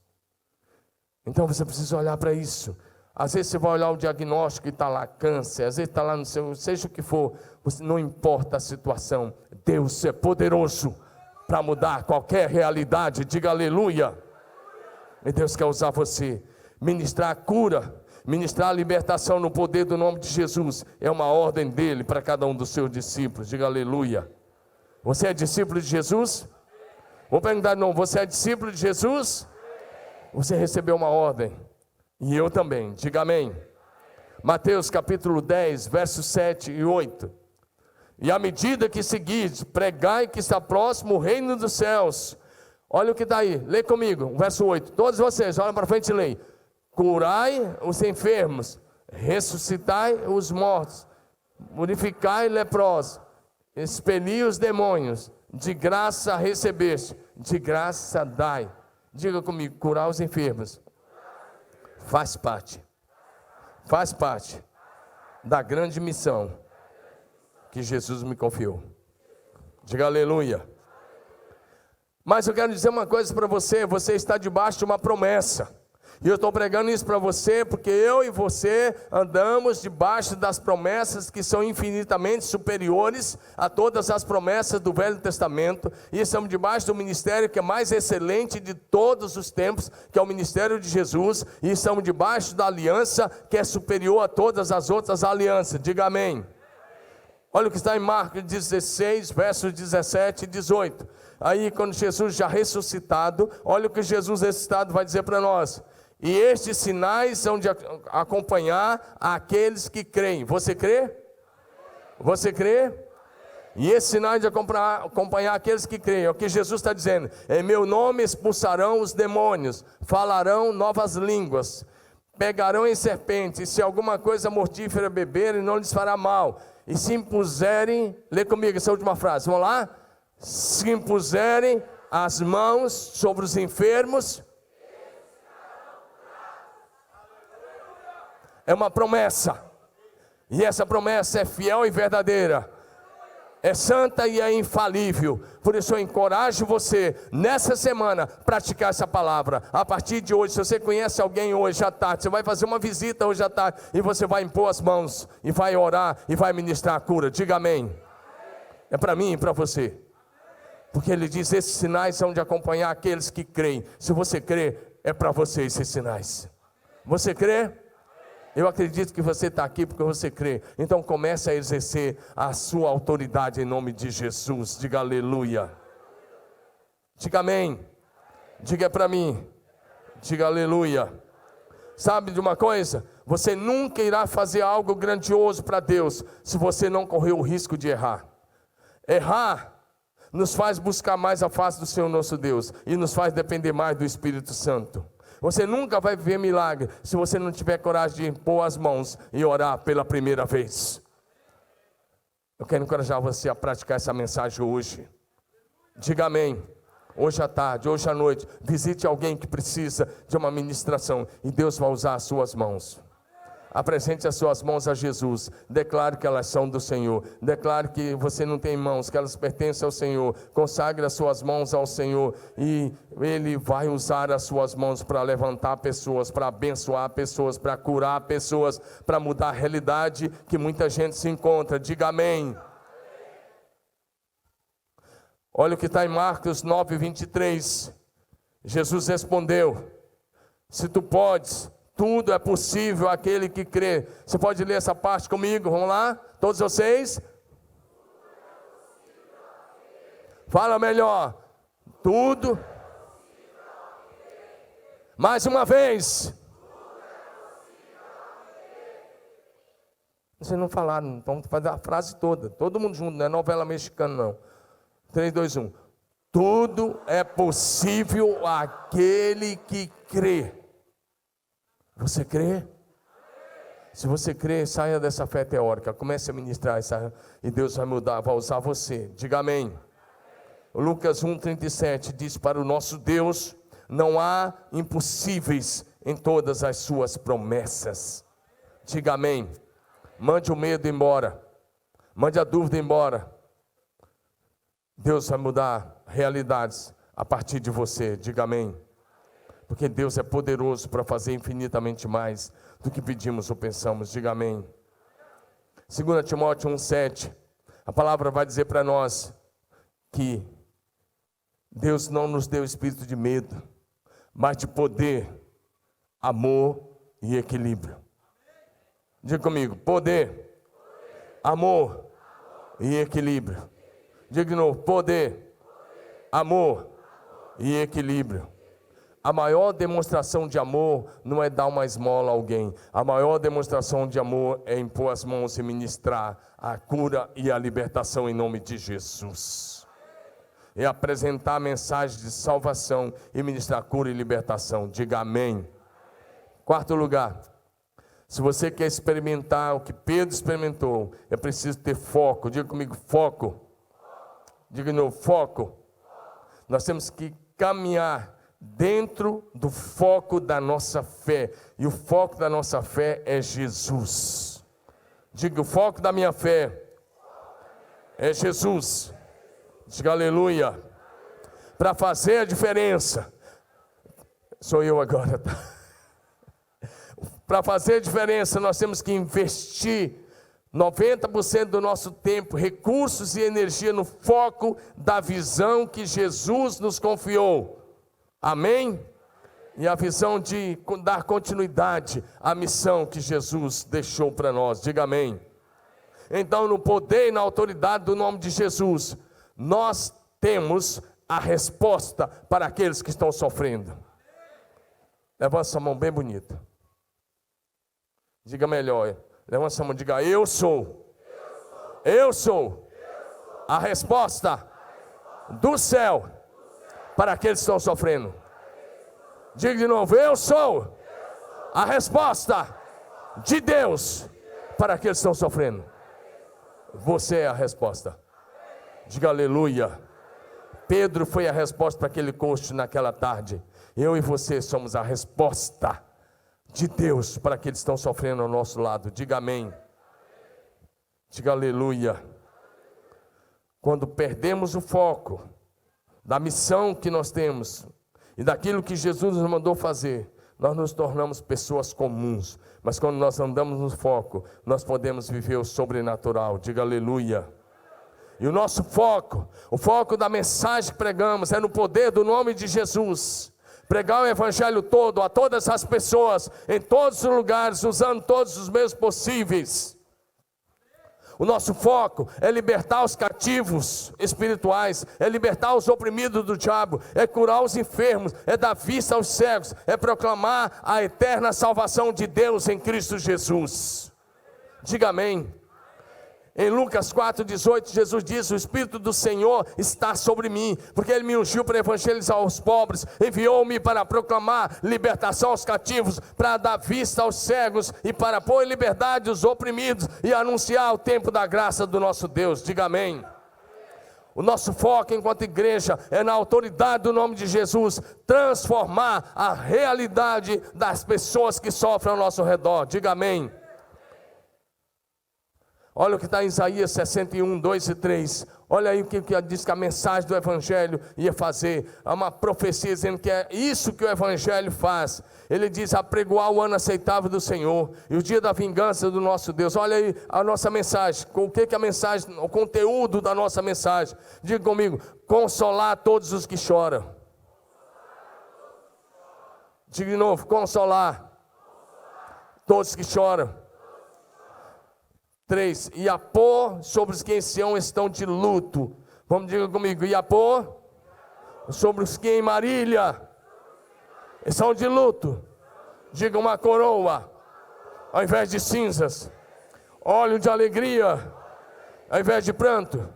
Então você precisa olhar para isso. Às vezes você vai olhar o diagnóstico e está lá câncer, às vezes está lá no seu, seja o que for, não importa a situação, Deus é poderoso para mudar qualquer realidade, diga aleluia. E Deus quer usar você, ministrar a cura, ministrar a libertação no poder do nome de Jesus, é uma ordem dele para cada um dos seus discípulos, diga aleluia. Você é discípulo de Jesus? Vou perguntar de novo, você é discípulo de Jesus? Você recebeu uma ordem. E eu também, diga amém. Mateus capítulo 10, versos 7 e 8. E à medida que seguis, pregai que está próximo o reino dos céus. Olha o que está aí, lê comigo, verso 8. Todos vocês, olhem para frente e leem. Curai os enfermos, ressuscitai os mortos, purificai leprosos, expeli os demônios, de graça recebeste, de graça dai. Diga comigo, curar os enfermos. Faz parte da grande missão que Jesus me confiou. Diga aleluia. Mas eu quero dizer uma coisa para você, você está debaixo de uma promessa. E eu estou pregando isso para você, porque eu e você andamos debaixo das promessas que são infinitamente superiores a todas as promessas do Velho Testamento. E estamos debaixo do ministério que é mais excelente de todos os tempos, que é o ministério de Jesus. E estamos debaixo da aliança que é superior a todas as outras alianças. Diga amém. Olha o que está em Marcos 16, versos 17 e 18. Aí quando Jesus já ressuscitado, olha o que Jesus ressuscitado vai dizer para nós. E estes sinais são de acompanhar aqueles que creem. Você crê? Você crê? E esses sinais de acompanhar aqueles que creem. É o que Jesus está dizendo. Em meu nome expulsarão os demônios, falarão novas línguas, pegarão em serpentes, e se alguma coisa mortífera beberem, não lhes fará mal. E se impuserem, lê comigo essa última frase, vamos lá? Se impuserem as mãos sobre os enfermos. É uma promessa, e essa promessa é fiel e verdadeira, é santa e é infalível. Por isso eu encorajo você, nessa semana, praticar essa palavra. A partir de hoje, se você conhece alguém hoje à tarde, você vai fazer uma visita hoje à tarde, e você vai impor as mãos, e vai orar, e vai ministrar a cura. Diga amém. É para mim e para você, porque ele diz, esses sinais são de acompanhar aqueles que creem. Se você crê, é para você esses sinais. Você crê? Eu acredito que você está aqui porque você crê. Então comece a exercer a sua autoridade em nome de Jesus. Diga aleluia. Diga amém. Diga para mim. Diga aleluia. Sabe de uma coisa? Você nunca irá fazer algo grandioso para Deus se você não correr o risco de errar. Errar nos faz buscar mais a face do Senhor nosso Deus e nos faz depender mais do Espírito Santo. Você nunca vai ver milagre se você não tiver coragem de impor as mãos e orar pela primeira vez. Eu quero encorajar você a praticar essa mensagem hoje. Diga amém. Hoje à tarde, hoje à noite, visite alguém que precisa de uma ministração e Deus vai usar as suas mãos. Apresente as suas mãos a Jesus, declare que elas são do Senhor, declare que você não tem mãos, que elas pertencem ao Senhor, consagre as suas mãos ao Senhor, e Ele vai usar as suas mãos para levantar pessoas, para abençoar pessoas, para curar pessoas, para mudar a realidade que muita gente se encontra. Diga amém. Olha o que está em Marcos 9, 23, Jesus respondeu, se tu podes, tudo é possível àquele que crê. Você pode ler essa parte comigo? Vamos lá? Todos vocês? Fala melhor. Tudo. Mais uma vez. Vocês não falaram, vamos fazer a frase toda. Todo mundo junto, não é novela mexicana não. 3, 2, 1. Tudo é possível àquele que crê. Você crê? Se você crê, saia dessa fé teórica, comece a ministrar e Deus vai mudar, vai usar você. Diga amém. Lucas 1,37 diz, para o nosso Deus não há impossíveis em todas as suas promessas. Diga amém. Mande o medo embora, mande a dúvida embora. Deus vai mudar realidades a partir de você. Diga amém. Porque Deus é poderoso para fazer infinitamente mais do que pedimos ou pensamos. Diga amém. 2 Timóteo 1,7, a palavra vai dizer para nós que Deus não nos deu espírito de medo, mas de poder, amor e equilíbrio. Diga comigo, poder, amor e equilíbrio. Diga de novo, poder, amor e equilíbrio. A maior demonstração de amor não é dar uma esmola a alguém. A maior demonstração de amor é impor as mãos e ministrar a cura e a libertação em nome de Jesus. É apresentar a mensagem de salvação e ministrar cura e libertação. Diga amém. Quarto lugar, se você quer experimentar o que Pedro experimentou, é preciso ter foco. Diga comigo, foco. Diga de novo, foco. Nós temos que caminhar dentro do foco da nossa fé. E o foco da nossa fé é Jesus. Diga, o foco da minha fé é Jesus. Diga aleluia. Para fazer a diferença. Sou eu agora, tá? Para fazer a diferença, nós temos que investir 90% do nosso tempo, recursos e energia no foco da visão que Jesus nos confiou. Amém? E a visão de dar continuidade à missão que Jesus deixou para nós. Diga amém. Então, no poder e na autoridade do nome de Jesus, nós temos a resposta para aqueles que estão sofrendo. Levanta sua mão bem bonita. Diga melhor. Levanta sua mão e diga, eu sou a resposta do céu para aqueles que estão sofrendo. Diga de novo, eu sou a resposta de Deus para aqueles que estão sofrendo. Você é a resposta. Diga aleluia. Pedro foi a resposta para aquele coxo naquela tarde. Eu e você somos a resposta de Deus para aqueles que estão sofrendo ao nosso lado. Diga amém. Diga aleluia. Quando perdemos o foco da missão que nós temos e daquilo que Jesus nos mandou fazer, nós nos tornamos pessoas comuns. Mas quando nós andamos no foco, nós podemos viver o sobrenatural. Diga aleluia. E o nosso foco, o foco da mensagem que pregamos é no poder do nome de Jesus. Pregar o evangelho todo a todas as pessoas, em todos os lugares, usando todos os meios possíveis. O nosso foco é libertar os cativos espirituais, é libertar os oprimidos do diabo, é curar os enfermos, é dar vista aos cegos, é proclamar a eterna salvação de Deus em Cristo Jesus. Diga amém. Em Lucas 4,18, Jesus diz, o Espírito do Senhor está sobre mim, porque Ele me ungiu para evangelizar os pobres, enviou-me para proclamar libertação aos cativos, para dar vista aos cegos, e para pôr em liberdade os oprimidos, e anunciar o tempo da graça do nosso Deus. Diga amém. O nosso foco enquanto igreja é na autoridade do nome de Jesus, transformar a realidade das pessoas que sofrem ao nosso redor. Diga amém. Olha o que está em Isaías 61, 2 e 3. Olha aí o que diz que a mensagem do Evangelho ia fazer. Há uma profecia dizendo que é isso que o Evangelho faz. Ele diz, apregoar o ano aceitável do Senhor e o dia da vingança do nosso Deus. Olha aí a nossa mensagem. O que é a mensagem, o conteúdo da nossa mensagem? Diga comigo, consolar todos os que choram. Diga de novo, consolar todos que choram. 3, e a pôr sobre os que em Sião estão de luto. Vamos, diga comigo, e a pôr sobre os que em Marília estão de luto. Diga uma coroa, ao invés de cinzas, óleo de alegria, ao invés de pranto,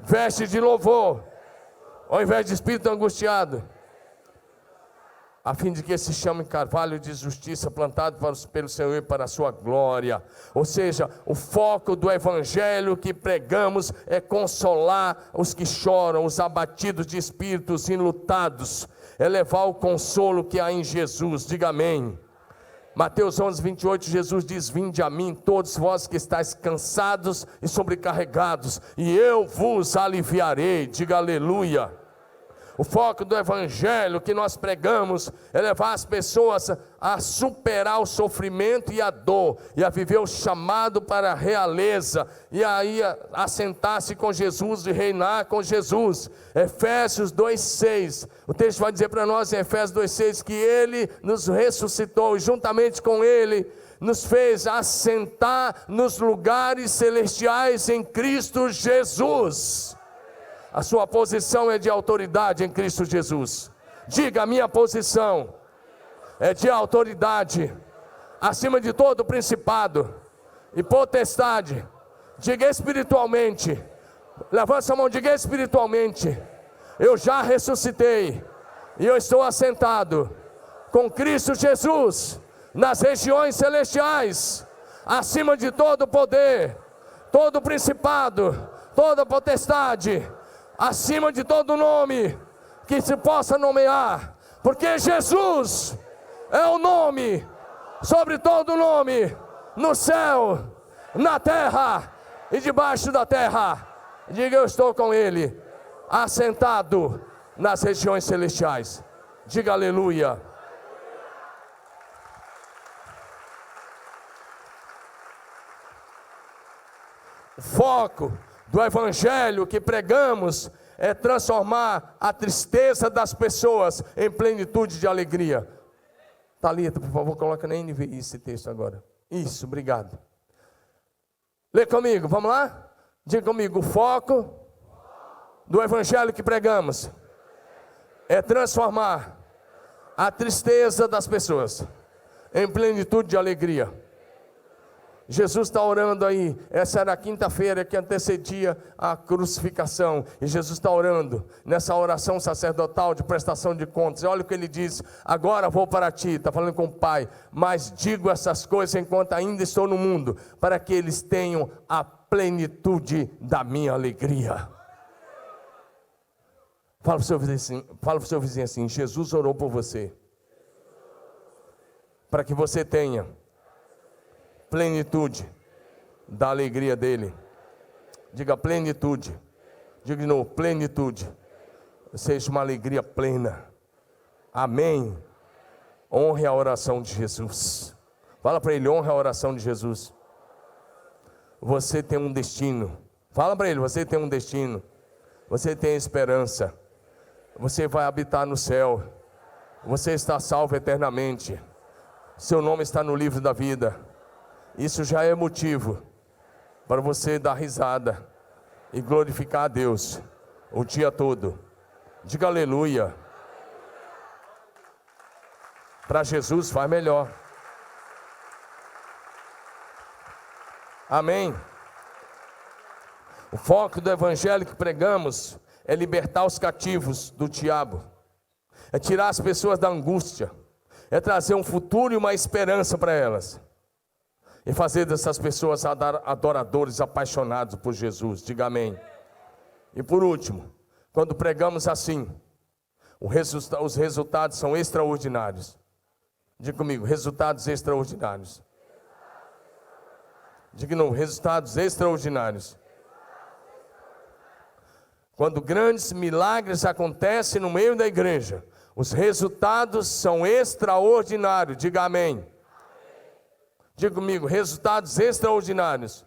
veste de louvor, ao invés de espírito angustiado, a fim de que se chame carvalho de justiça, plantado pelo Senhor e para a sua glória. Ou seja, o foco do evangelho que pregamos é consolar os que choram, os abatidos de espíritos enlutados, é levar o consolo que há em Jesus. Diga amém. Mateus 11, 28, Jesus diz, vinde a mim todos vós que estáis cansados e sobrecarregados, e eu vos aliviarei. Diga aleluia. O foco do evangelho que nós pregamos é levar as pessoas a superar o sofrimento e a dor, e a viver o chamado para a realeza, e aí assentar-se com Jesus e reinar com Jesus. Efésios 2,6, o texto vai dizer para nós em Efésios 2,6 que Ele nos ressuscitou e juntamente com Ele nos fez assentar nos lugares celestiais em Cristo Jesus. A sua posição é de autoridade em Cristo Jesus. Diga: a minha posição é de autoridade, acima de todo principado e potestade. Diga espiritualmente. Levanta sua mão, diga espiritualmente: eu já ressuscitei e eu estou assentado com Cristo Jesus nas regiões celestiais, acima de todo poder, todo principado, toda potestade, acima de todo nome que se possa nomear, porque Jesus é o nome sobre todo nome, no céu, na terra e debaixo da terra. Diga: eu estou com Ele, assentado nas regiões celestiais. Diga aleluia. O foco do evangelho que pregamos é transformar a tristeza das pessoas em plenitude de alegria. Thalita, por favor, coloca na NVI esse texto agora. Isso, obrigado. Lê comigo, vamos lá? Diga comigo: o foco do evangelho que pregamos é transformar a tristeza das pessoas em plenitude de alegria. Jesus está orando aí, essa era a quinta-feira que antecedia a crucificação, e Jesus está orando, nessa oração sacerdotal de prestação de contas. Olha o que ele diz: agora vou para ti, está falando com o Pai, mas digo essas coisas enquanto ainda estou no mundo, para que eles tenham a plenitude da minha alegria. Fala para o seu vizinho assim: Jesus orou por você, para que você tenha plenitude da alegria dele. Diga plenitude. Diga de novo: plenitude. Seja uma alegria plena. Amém. Honre a oração de Jesus. Fala para ele: honre a oração de Jesus. Você tem um destino. Fala para ele: você tem um destino. Você tem esperança. Você vai habitar no céu. Você está salvo eternamente. Seu nome está no livro da vida. Isso já é motivo para você dar risada e glorificar a Deus o dia todo. Diga aleluia. Para Jesus faz melhor. Amém. O foco do evangelho que pregamos é libertar os cativos do diabo, é tirar as pessoas da angústia, é trazer um futuro e uma esperança para elas, e fazer dessas pessoas adoradores apaixonados por Jesus. Diga amém. E por último, quando pregamos assim, os resultados são extraordinários. Diga comigo: resultados extraordinários. Diga não, resultados extraordinários. Quando grandes milagres acontecem no meio da igreja, os resultados são extraordinários. Diga amém. Diga comigo: resultados extraordinários.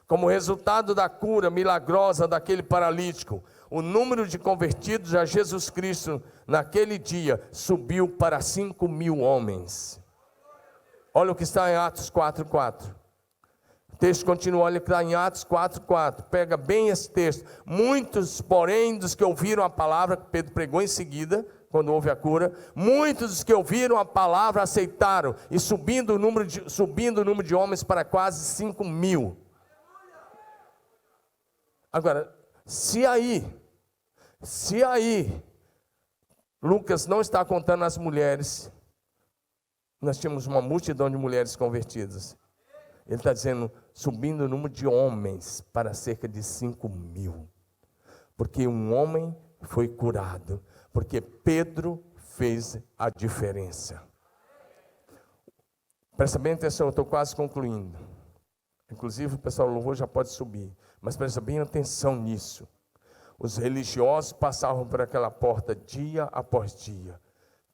Como resultado da cura milagrosa daquele paralítico, o número de convertidos a Jesus Cristo naquele dia subiu para 5.000 homens. Olha o que está em Atos 4:4. O texto continua, olha que está em Atos 4:4. Pega bem esse texto. Muitos, porém, dos que ouviram a palavra, que Pedro pregou em seguida, quando houve a cura, muitos dos que ouviram a palavra aceitaram, e subindo o número de homens para quase 5.000. Agora, se aí, Lucas não está contando as mulheres, nós tínhamos uma multidão de mulheres convertidas. Ele está dizendo, subindo o número de homens para cerca de 5.000. Porque um homem foi curado, porque Pedro fez a diferença. Presta bem atenção, eu estou quase concluindo. Inclusive o pessoal do louvor já pode subir, mas presta bem atenção nisso. Os religiosos passavam por aquela porta dia após dia.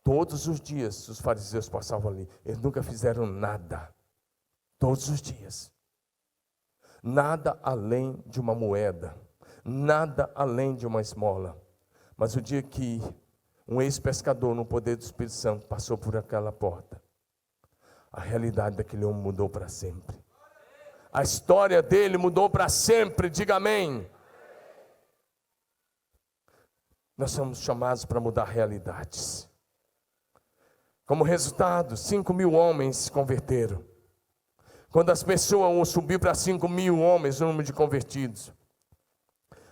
Todos os dias os fariseus passavam ali. Eles nunca fizeram nada. Todos os dias. Nada além de uma moeda. Nada além de uma esmola. Mas o dia que um ex-pescador, no poder do Espírito Santo, passou por aquela porta, a realidade daquele homem mudou para sempre. A história dele mudou para sempre. Diga amém. Nós somos chamados para mudar realidades. Como resultado, 5.000 homens se converteram. Quando as pessoas subiu para 5.000 homens o número de convertidos.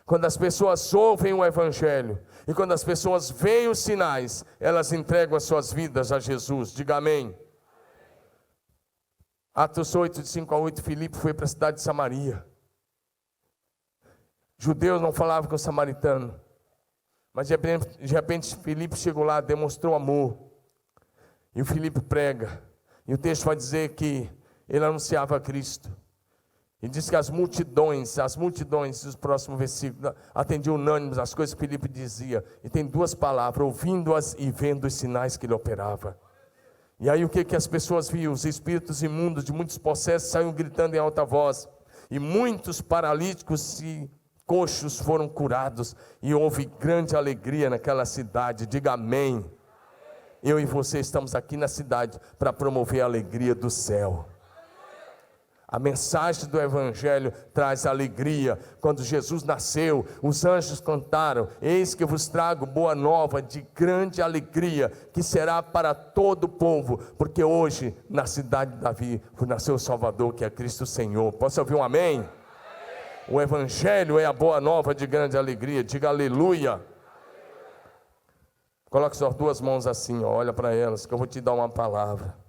Quando as pessoas ouvem o Evangelho e quando as pessoas veem os sinais, elas entregam as suas vidas a Jesus. Diga amém. Atos 8, de 5 a 8, Filipe foi para a cidade de Samaria. Judeus não falavam com o samaritano. Mas de repente Filipe chegou lá, demonstrou amor. E o Filipe prega. E o texto vai dizer que ele anunciava a Cristo. E diz que as multidões, dos próximos versículos, atendiam unânimes as coisas que Filipe dizia. E tem duas palavras, ouvindo-as e vendo os sinais que ele operava. E aí o que as pessoas viam? Os espíritos imundos de muitos possessos saíam gritando em alta voz. E muitos paralíticos e coxos foram curados. E houve grande alegria naquela cidade. Diga amém. Eu e você estamos aqui na cidade para promover a alegria do céu. A mensagem do Evangelho traz alegria. Quando Jesus nasceu, os anjos cantaram: eis que vos trago boa nova de grande alegria, que será para todo o povo, porque hoje na cidade de Davi nasceu o Salvador, que é Cristo Senhor. Posso ouvir um amém? Amém. O Evangelho é a boa nova de grande alegria. Diga aleluia. Coloque suas duas mãos assim, ó, olha para elas, que eu vou te dar uma palavra.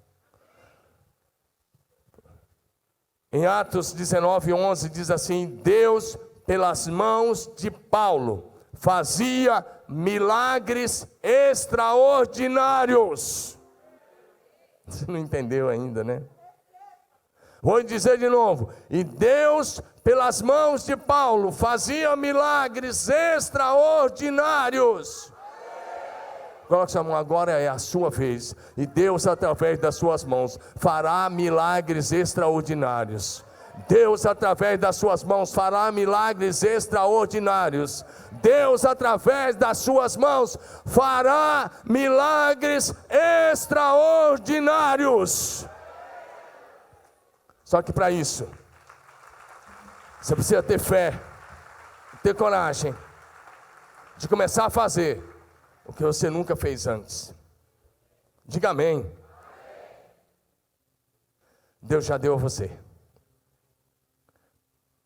Em Atos 19, 11 diz assim: Deus, pelas mãos de Paulo, fazia milagres extraordinários. Você não entendeu ainda, né? Vou dizer de novo: e Deus, pelas mãos de Paulo, fazia milagres extraordinários. Coloque sua mão, agora é a sua vez. E Deus, através das suas mãos, fará milagres extraordinários. Deus, através das suas mãos, fará milagres extraordinários. Deus, através das suas mãos, fará milagres extraordinários. Só que para isso, você precisa ter fé, ter coragem de começar a fazer o que você nunca fez antes. Diga amém. Deus já deu a você.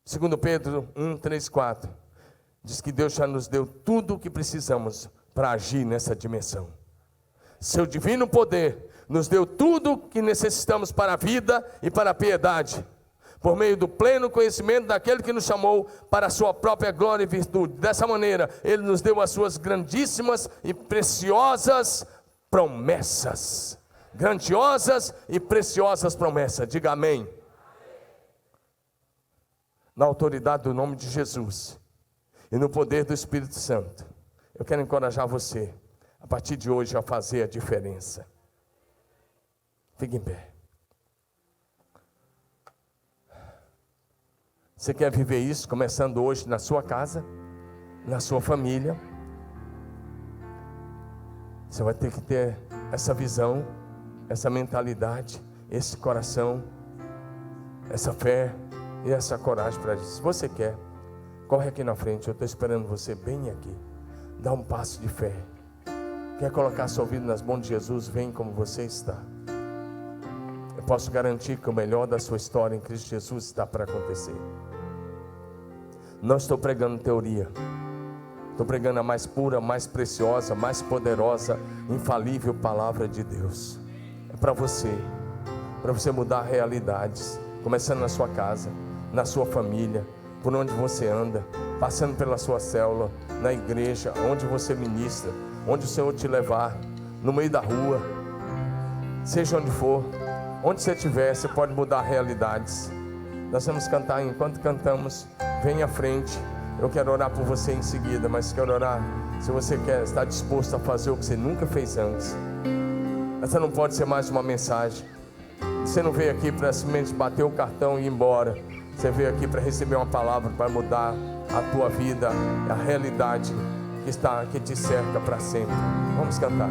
2 Pedro 1, 3, 4 diz que Deus já nos deu tudo o que precisamos para agir nessa dimensão. Seu divino poder nos deu tudo o que necessitamos para a vida e para a piedade, por meio do pleno conhecimento daquele que nos chamou para a sua própria glória e virtude. Dessa maneira, Ele nos deu as suas grandíssimas e preciosas promessas. Grandiosas e preciosas promessas. Diga amém. Na autoridade do nome de Jesus e no poder do Espírito Santo, eu quero encorajar você, a partir de hoje, a fazer a diferença. Fique em pé. Você quer viver isso começando hoje na sua casa, na sua família? Você vai ter que ter essa visão, essa mentalidade, esse coração, essa fé e essa coragem para isso. Se você quer, corre aqui na frente, eu estou esperando você bem aqui. Dá um passo de fé. Quer colocar sua vida nas mãos de Jesus? Vem como você está. Eu posso garantir que o melhor da sua história em Cristo Jesus está para acontecer. Não estou pregando teoria. Estou pregando a mais pura, mais preciosa, mais poderosa, infalível palavra de Deus. É para você mudar realidades, começando na sua casa, na sua família, por onde você anda, passando pela sua célula, na igreja, onde você ministra, onde o Senhor te levar, no meio da rua, seja onde for, onde você estiver, você pode mudar realidades. Nós vamos cantar, enquanto cantamos, vem à frente, Eu quero orar por você em seguida, mas quero orar se você quer estar disposto a fazer o que você nunca fez antes. Essa não pode ser mais uma mensagem. Você não veio aqui para simplesmente bater o cartão e ir embora. Você veio aqui para receber uma palavra para mudar a tua vida, a realidade que te cerca para sempre. Vamos cantar.